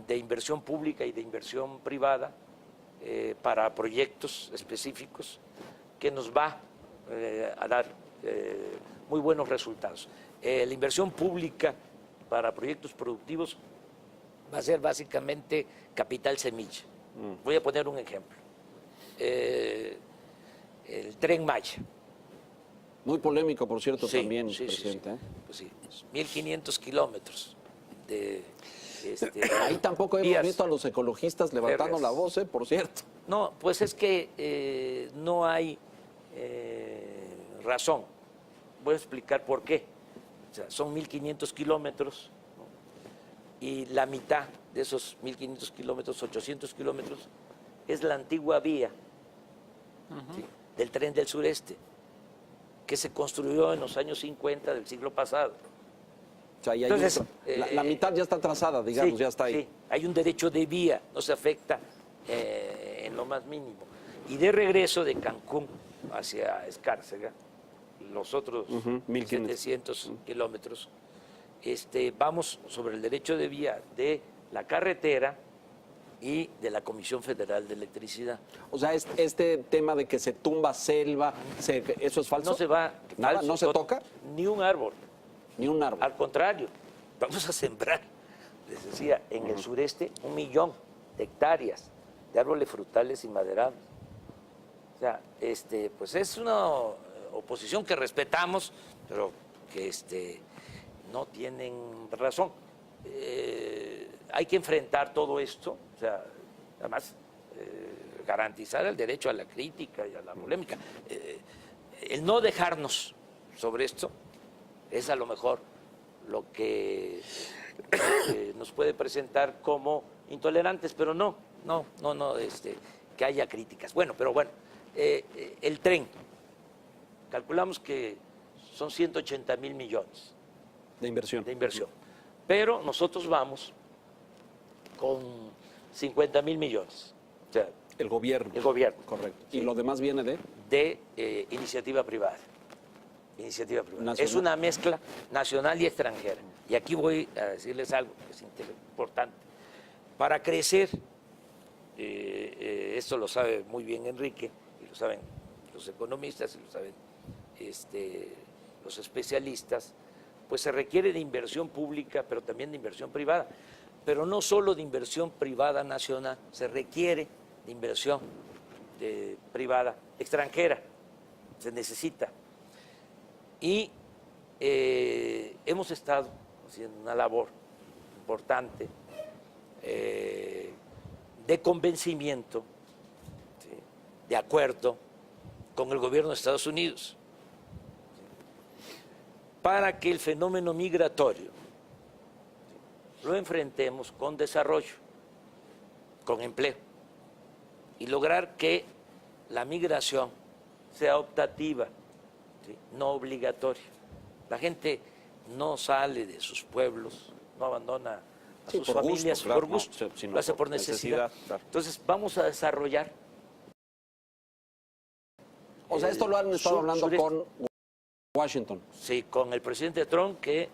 de inversión pública y de inversión privada para proyectos específicos que nos va a dar muy buenos resultados. La inversión pública para proyectos productivos va a ser básicamente capital semilla. Voy a poner un ejemplo. El Tren Maya. Muy polémico, por cierto, Sí, también, sí, presidente. Pues sí, 1.500 kilómetros de Ahí tampoco hemos vías. visto a los ecologistas levantando férreas. la voz, por cierto. No, pues es que no hay razón. Voy a explicar por qué. O sea, son 1.500 kilómetros, ¿no? Y la mitad de esos 1.500 kilómetros, 800 kilómetros, es la antigua vía ¿sí? del tren del sureste, que se construyó en los años 50 del siglo pasado. O sea, Entonces, la mitad ya está trazada, digamos, sí, ya está ahí. Sí, hay un derecho de vía, no se afecta en lo más mínimo. Y de regreso de Cancún hacia Escárcega, los otros 700 kilómetros, vamos sobre el derecho de vía de la carretera y de la Comisión Federal de Electricidad. O sea, este tema de que se tumba selva, ¿eso es falso? No se va, ¿Nada? falso, ¿No se toca? Ni un árbol. Ni un árbol. Al contrario, vamos a sembrar, les decía, en el sureste 1 millón de hectáreas de árboles frutales y maderables. O sea, pues es una oposición que respetamos, pero que no tienen razón. Hay que enfrentar todo esto, o sea, además garantizar el derecho a la crítica y a la polémica. El no dejarnos sobre esto es a lo mejor lo que nos puede presentar como intolerantes, pero no, que haya críticas. Bueno, pero bueno, el tren, calculamos que son 180,000 millones De inversión. pero nosotros vamos con 50,000 millones, o sea, El gobierno. el gobierno. Correcto. Sí. ¿Y lo demás viene de? De iniciativa privada. Iniciativa privada. Nacional. Es una mezcla nacional y extranjera. Y aquí voy a decirles algo que es importante. Para crecer, esto lo sabe muy bien Enrique, y lo saben los economistas, y lo saben los especialistas, pues se requiere de inversión pública, pero también de inversión privada. Pero no solo de inversión privada nacional, se requiere de inversión privada extranjera, se necesita. Y hemos estado haciendo una labor importante de convencimiento, ¿sí? de acuerdo con el gobierno de Estados Unidos, ¿sí? para que el fenómeno migratorio ¿sí? lo enfrentemos con desarrollo, con empleo, y lograr que la migración sea optativa, ¿sí? no obligatoria. La gente no sale de sus pueblos, no abandona a sus por familias gusto, claro, por gusto, no, sino lo hace por por necesidad. necesidad, claro. Entonces vamos a desarrollar. O sea, esto lo han estado hablando sureste. con Washington. Sí, con el presidente Trump, que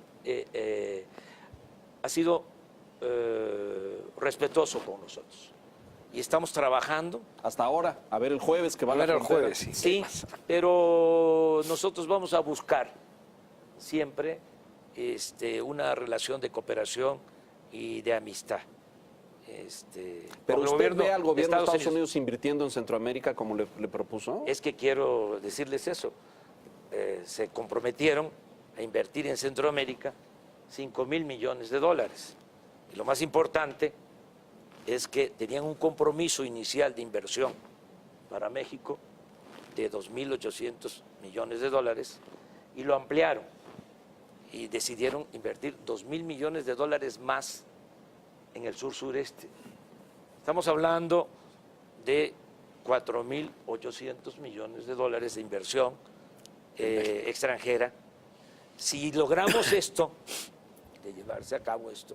ha sido respetuoso con nosotros. Y estamos trabajando. Hasta ahora, a ver el jueves que van a ver el frontera. jueves, sí. Sí, pero nosotros vamos a buscar siempre una relación de cooperación y de amistad. Pero con el usted ve al gobierno de Estados Unidos. Unidos invirtiendo en Centroamérica como le propuso. Es que quiero decirles eso. Se comprometieron a invertir en Centroamérica 5,000 millones de dólares. Y lo más importante es que tenían un compromiso inicial de inversión para México de 2.800 millones de dólares y lo ampliaron y decidieron invertir 2,000 millones de dólares más en el sur-sureste. Estamos hablando de 4.800 millones de dólares de inversión extranjera. Si logramos esto, de llevarse a cabo esto,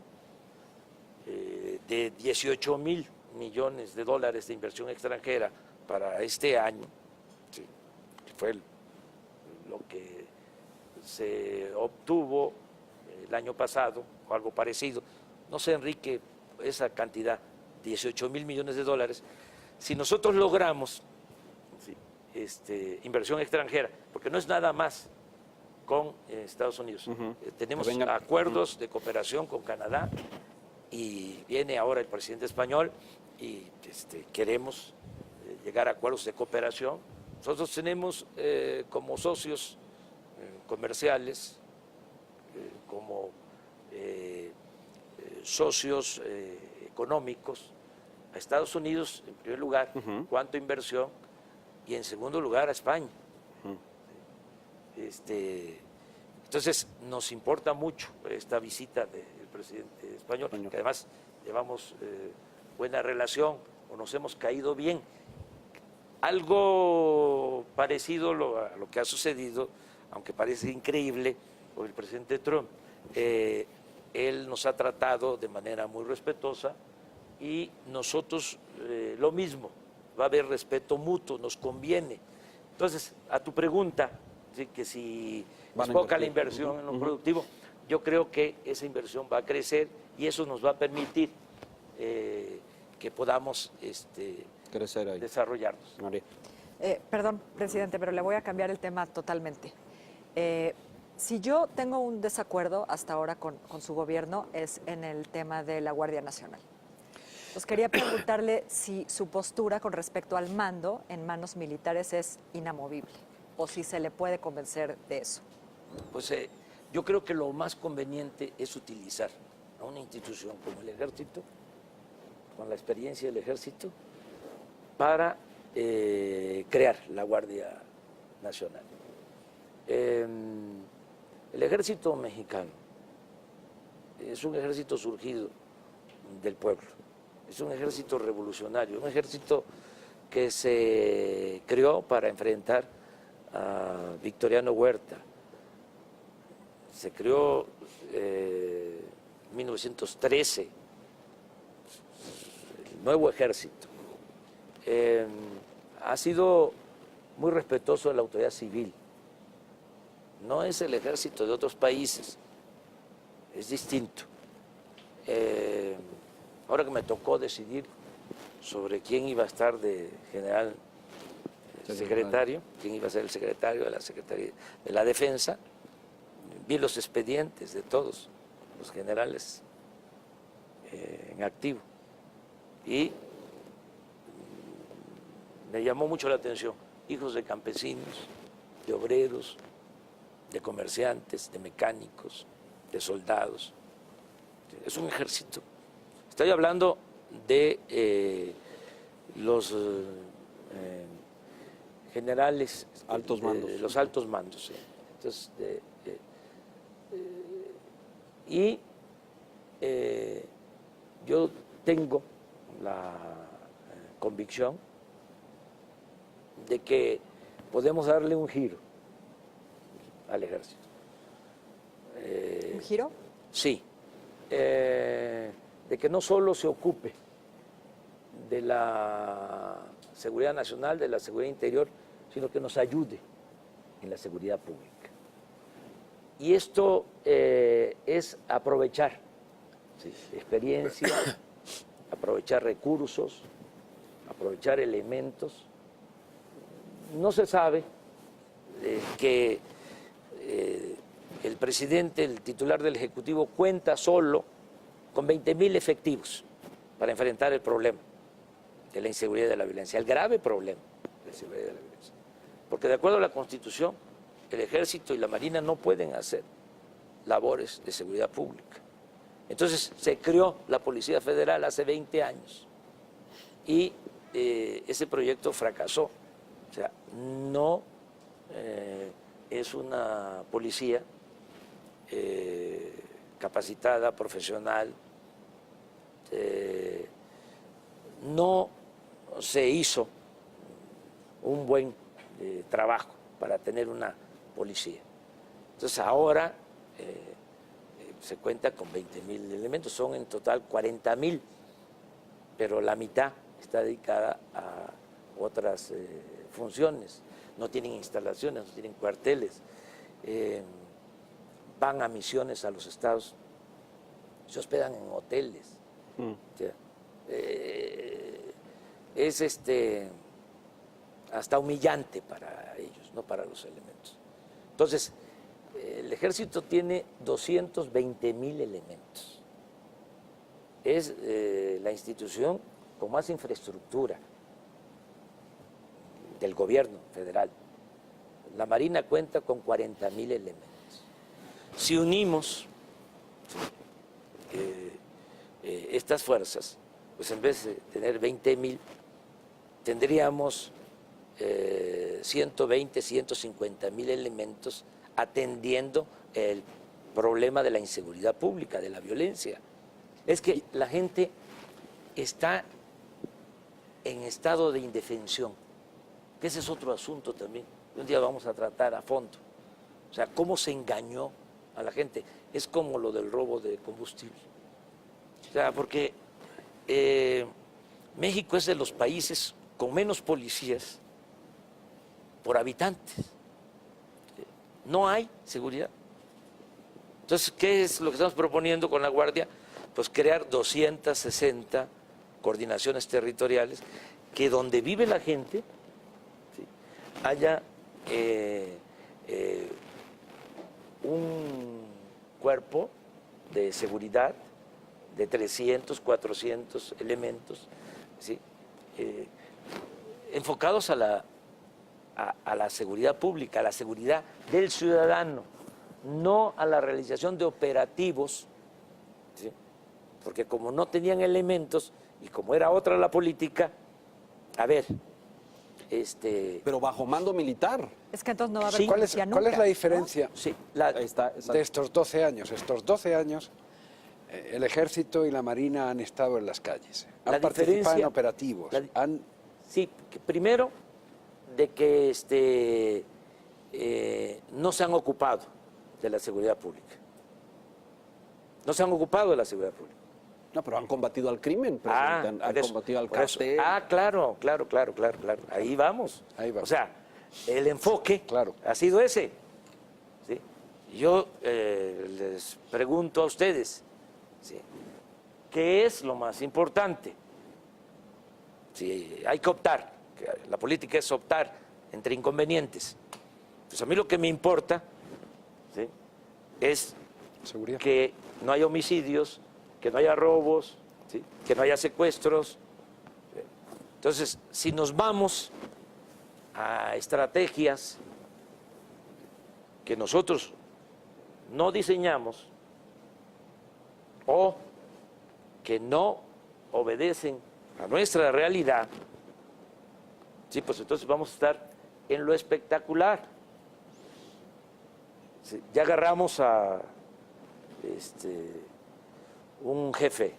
de 18,000 millones de dólares de inversión extranjera para este año, sí, que fue lo que se obtuvo el año pasado, o algo parecido, no sé, Enrique, esa cantidad, 18,000 millones de dólares, si nosotros logramos inversión extranjera, porque no es nada más con Estados Unidos. Tenemos acuerdos de cooperación con Canadá y viene ahora el presidente español y queremos llegar a acuerdos de cooperación. Nosotros tenemos como socios comerciales, como socios económicos a Estados Unidos, en primer lugar, cuanto a inversión, y en segundo lugar a España. Entonces, nos importa mucho esta visita del presidente español, que además llevamos buena relación o nos hemos caído bien. Algo parecido a lo que ha sucedido, aunque parece increíble, con el presidente Trump. Él nos ha tratado de manera muy respetuosa y nosotros lo mismo. Va a haber respeto mutuo, nos conviene. Entonces, a tu pregunta, ¿sí? Que si es poca la inversión en lo productivo, yo creo que esa inversión va a crecer y eso nos va a permitir que podamos crecer ahí, desarrollarnos. María. Perdón, presidente, pero le voy a cambiar el tema totalmente. Si yo tengo un desacuerdo hasta ahora con su gobierno es en el tema de la Guardia Nacional. Pues quería preguntarle si su postura con respecto al mando en manos militares es inamovible o si se le puede convencer de eso. Pues yo creo que lo más conveniente es utilizar a una institución como el Ejército, con la experiencia del Ejército, para crear la Guardia Nacional. El Ejército mexicano es un ejército surgido del pueblo, es un ejército revolucionario, un ejército que se creó para enfrentar a Victoriano Huerta. Se creó en 1913, el nuevo ejército. Ha sido muy respetuoso de la autoridad civil. No es el ejército de otros países, es distinto. Ahora que me tocó decidir sobre quién iba a estar de general secretario, quién iba a ser el secretario de la Secretaría de la Defensa, vi los expedientes de todos los generales en activo y me llamó mucho la atención, hijos de campesinos, de obreros, de comerciantes, de mecánicos, de soldados. Es un ejército. Estoy hablando de los generales, altos mandos. Los altos mandos. Sí. Entonces, y yo tengo la convicción de que podemos darle un giro al ejército. ¿Un giro? Sí. De que no solo se ocupe de la seguridad nacional, de la seguridad interior, sino que nos ayude en la seguridad pública. Y esto es aprovechar experiencia, aprovechar recursos, aprovechar elementos. No se sabe que el presidente, el titular del Ejecutivo, cuenta solo con 20,000 efectivos para enfrentar el problema de la inseguridad y de la violencia, el grave problema de la inseguridad y de la violencia. Porque de acuerdo a la Constitución, el Ejército y la Marina no pueden hacer labores de seguridad pública. Entonces se creó la Policía Federal hace 20 años y ese proyecto fracasó. O sea, no es una policía capacitada, profesional. No se hizo un buen trabajo para tener una policía. Entonces ahora se cuenta con 20,000 elementos, son en total 40,000, pero la mitad está dedicada a otras funciones. No tienen instalaciones, no tienen cuarteles, van a misiones a los estados, se hospedan en hoteles. O sea, es hasta humillante para ellos, no para los elementos. Entonces, el ejército tiene 220,000 elementos. Es la institución con más infraestructura del gobierno federal. La Marina cuenta con 40,000 elementos. Si unimos estas fuerzas, pues en vez de tener 20,000, tendríamos 120, 150 mil elementos atendiendo el problema de la inseguridad pública, de la violencia. Es que la gente está en estado de indefensión, que ese es otro asunto también. Un día vamos a tratar a fondo. O sea, cómo se engañó a la gente. Es como lo del robo de combustible. O sea, porque México es de los países con menos policías por habitantes. No hay seguridad. Entonces, ¿qué es lo que estamos proponiendo con la Guardia? Pues crear 260 coordinaciones territoriales que donde vive la gente, ¿sí?, haya un cuerpo de seguridad de 300, 400 elementos, ¿sí?, enfocados a la seguridad pública, a la seguridad del ciudadano, no a la realización de operativos, ¿sí?, porque como no tenían elementos y como era otra la política, a ver, Pero bajo mando militar. Es que entonces no va a haber Sí. ¿Cuál es policía la nunca, diferencia sí, Ahí está, exacto. de estos 12 años? Estos 12 años, el Ejército y la Marina han estado en las calles, han La participado en diferencia- operativos, han... sí, que primero de que no se han ocupado de la seguridad pública. No se han ocupado de la seguridad pública. No, pero han combatido al crimen, presidente. Han por eso, combatido al por eso. cartel. Claro. Ahí vamos. Ahí vamos. O sea, el enfoque Claro. ha sido ese. ¿Sí? Yo les pregunto a ustedes, ¿sí?, ¿qué es lo más importante? Si hay que optar, que la política es optar entre inconvenientes. Pues a mí lo que me importa, ¿sí?, es Seguridad. que no haya homicidios, que no haya robos, ¿sí?, que no haya secuestros. Entonces, si nos vamos a estrategias que nosotros no diseñamos o que no obedecen a nuestra realidad, sí, pues entonces vamos a estar en lo espectacular. Sí, ya agarramos a un jefe,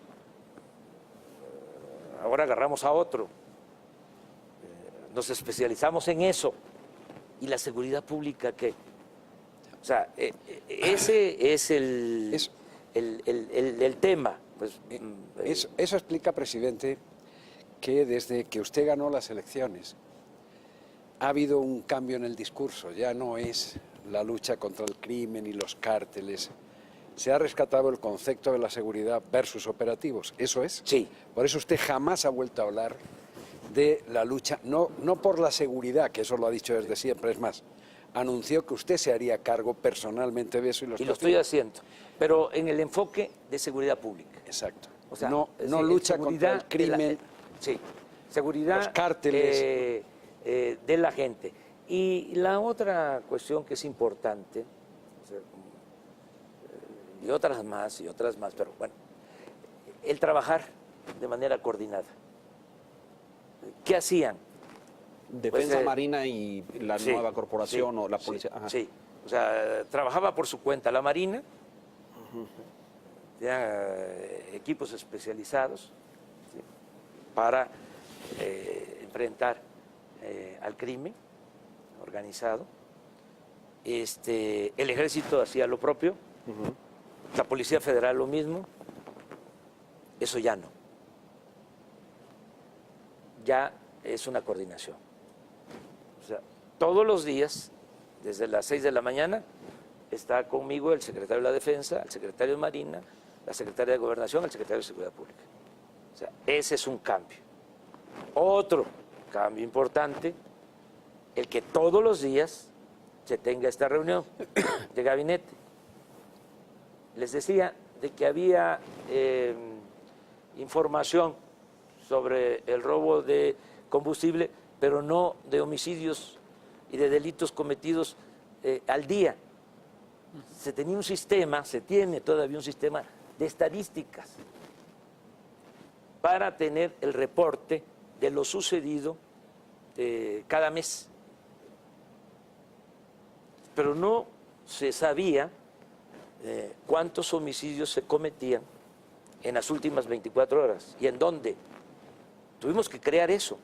ahora agarramos a otro, nos especializamos en eso. ¿Y la seguridad pública qué? O sea, ese es el tema. Pues, Eso explica, presidente, que desde que usted ganó las elecciones ha habido un cambio en el discurso. Ya no es la lucha contra el crimen y los cárteles. Se ha rescatado el concepto de la seguridad versus operativos. ¿Eso es? Sí. Por eso usted jamás ha vuelto a hablar de la lucha, no por la seguridad, que eso lo ha dicho desde siempre. Es más, anunció que usted se haría cargo personalmente de eso y lo estoy haciendo, pero en el enfoque de seguridad pública. Exacto. O sea, no es no decir, lucha contra el seguridad crimen. sí, seguridad Los cárteles. De la gente. Y la otra cuestión que es importante, o sea, y otras más, pero bueno, el trabajar de manera coordinada. ¿Qué hacían? Defensa Pues, Marina y la Sí, nueva corporación sí, o la sí, policía. Ajá. Sí, o sea, trabajaba por su cuenta la Marina, equipos especializados, ¿sí?, para enfrentar al crimen organizado. El Ejército hacía lo propio, la Policía Federal lo mismo. Eso ya no. Ya es una coordinación. O sea, todos los días, desde las 6 de la mañana, está conmigo el secretario de la Defensa, el secretario de Marina, la secretaria de Gobernación, el secretario de Seguridad Pública. O sea, ese es un cambio. Otro cambio importante, el que todos los días se tenga esta reunión de gabinete. Les decía de que había información sobre el robo de combustible, pero no de homicidios y de delitos cometidos al día. Se tenía un sistema, se tiene todavía un sistema de estadísticas para tener el reporte de lo sucedido cada mes. Pero no se sabía cuántos homicidios se cometían en las últimas 24 horas y en dónde. Tuvimos que crear eso.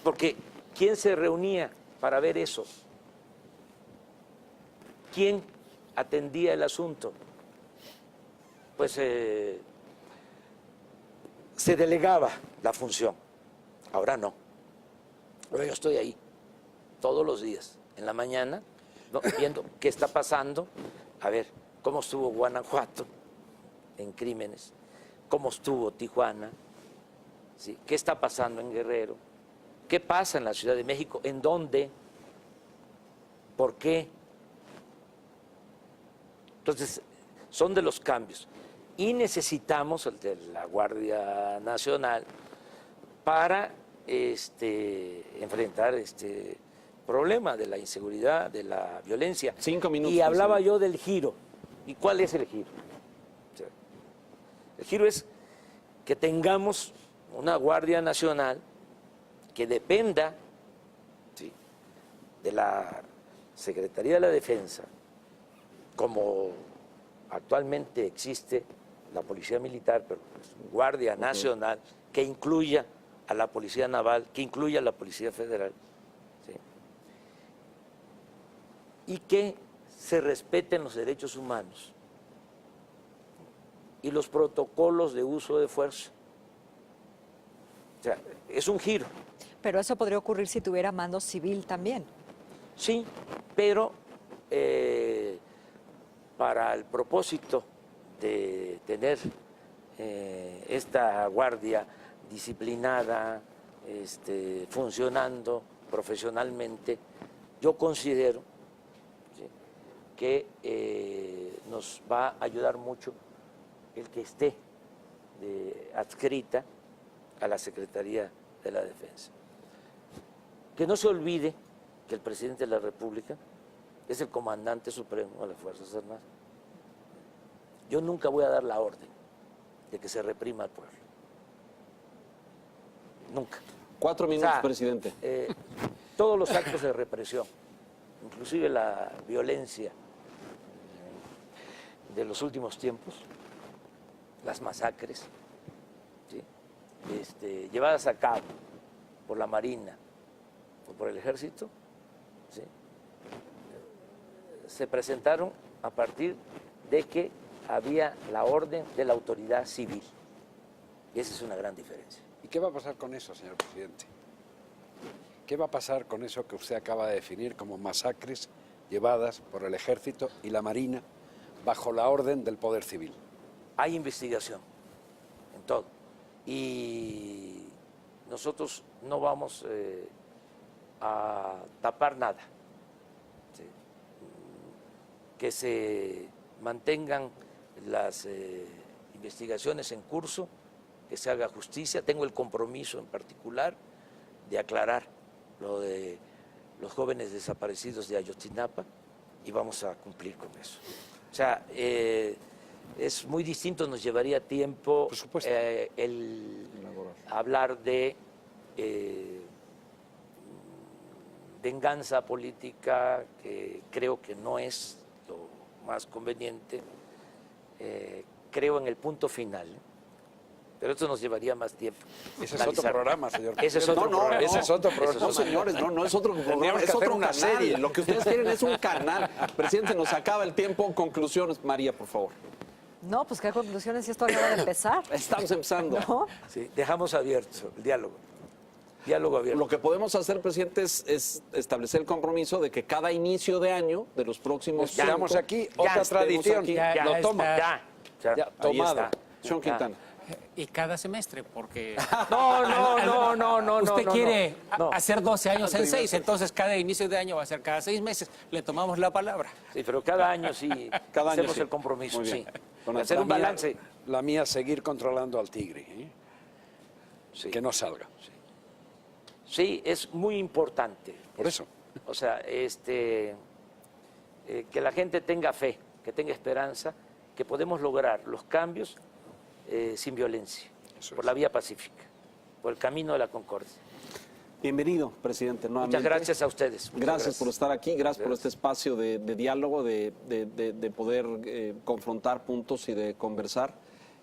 Porque ¿quién se reunía para ver eso? ¿Quién atendía el asunto? Pues se delegaba la función. Ahora no. Ahora yo estoy ahí todos los días, en la mañana, ¿no? Viendo qué está pasando. A ver, cómo estuvo Guanajuato en crímenes, cómo estuvo Tijuana, ¿sí? ¿Qué está pasando en Guerrero? ¿Qué pasa en la Ciudad de México? ¿En dónde? ¿Por qué? Entonces, son de los cambios. Y necesitamos el de la Guardia Nacional para enfrentar este problema de la inseguridad, de la violencia. 5 minutos. Y hablaba presidente. yo del giro. ¿Y cuál es el giro? O sea, el giro es que tengamos una Guardia Nacional que dependa, ¿sí?, de la Secretaría de la Defensa, como actualmente existe la Policía Militar, pero pues, Guardia Nacional, que incluya a la Policía Naval, que incluya a la Policía Federal, ¿sí?, y que se respeten los derechos humanos y los protocolos de uso de fuerza. O sea, es un giro. Pero eso podría ocurrir si tuviera mando civil también. Sí, pero para el propósito de tener esta guardia disciplinada, funcionando profesionalmente, yo considero, ¿sí?, que nos va a ayudar mucho el que esté adscrita a la Secretaría de la Defensa. Que no se olvide que el presidente de la República es el comandante supremo de las Fuerzas Armadas. Yo nunca voy a dar la orden de que se reprima al pueblo. Nunca. 4 minutos, O sea, presidente. Todos los actos de represión, inclusive la violencia de los últimos tiempos, las masacres, ¿sí?, llevadas a cabo por la Marina o por el Ejército, ¿sí?, se presentaron a partir de que había la orden de la autoridad civil. Y esa es una gran diferencia. ¿Y qué va a pasar con eso, señor presidente? ¿Qué va a pasar con eso que usted acaba de definir como masacres llevadas por el Ejército y la Marina bajo la orden del Poder Civil? Hay investigación en todo. Y nosotros no vamos a tapar nada. ¿Sí? Que se mantengan las investigaciones en curso, que se haga justicia. Tengo el compromiso en particular de aclarar lo de los jóvenes desaparecidos de Ayotzinapa y vamos a cumplir con eso. O sea, es muy distinto, nos llevaría tiempo Por supuesto. el hablar de venganza política, que creo que no es lo más conveniente. Creo en el punto final, pero esto nos llevaría más tiempo. Ese es otro programa, señor Ese es presidente. otro programa. Ese es otro programa. No, señores, no es otro programa, Tendríamos que es hacer otro una canal. serie. Lo que ustedes quieren es un canal. Presidente, nos acaba el tiempo. Conclusiones, María, por favor. No, pues qué conclusiones si esto acaba de empezar. Estamos empezando. ¿No? Sí, dejamos abierto el diálogo. Diálogo abierto. Lo que podemos hacer, presidente, es establecer el compromiso de que cada inicio de año, de los próximos Esperamos 5, aquí Ya otra estemos tradición. aquí. Ya Lo está. toma. Ya, Ya, ahí tomado. está. Sean Quintana. Y cada semestre, porque No. usted quiere no. hacer 12 años en 6, entonces cada inicio de año va a ser cada 6 meses. Le tomamos la palabra. Sí, pero cada año sí Cada año hacemos sí. el compromiso, Muy bien. sí. Bueno, Hacer un La mía- balance. La mía, seguir controlando al tigre. Sí. Que no salga. Sí, es muy importante. Por eso. O sea, que la gente tenga fe, que tenga esperanza, que podemos lograr los cambios sin violencia, Eso por es. la vía pacífica, por el camino de la concordia. Bienvenido, presidente, nuevamente. Muchas gracias a ustedes. Muchas Gracias por estar aquí, gracias por este espacio de diálogo, de poder confrontar puntos y de conversar.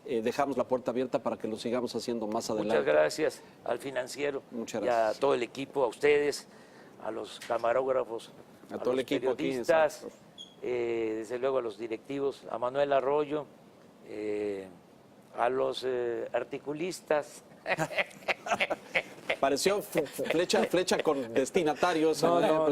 Dejamos la puerta abierta para que lo sigamos haciendo más adelante. Muchas gracias al financiero Muchas y gracias. a todo el equipo, a ustedes, a los camarógrafos, A todo el los equipo aquí, periodistas, exacto. desde luego a los directivos, a Manuel Arroyo, a los articulistas. Pareció flecha con destinatario. eso, No.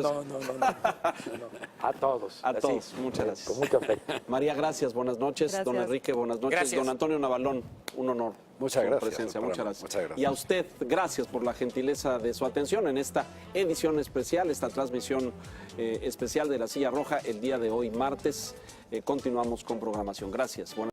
A todos. A así, todos, muchas gracias. Con mucho afecto. María, gracias, buenas noches. Gracias. Don Enrique, buenas noches. Gracias. Don Antonio Navalón, un honor. Muchas su gracias, presencia, doctora. muchas gracias. Muchas gracias. Y a usted, gracias por la gentileza de su atención en esta edición especial, esta transmisión especial de La Silla Roja el día de hoy, martes. Continuamos con programación. Gracias. Buenas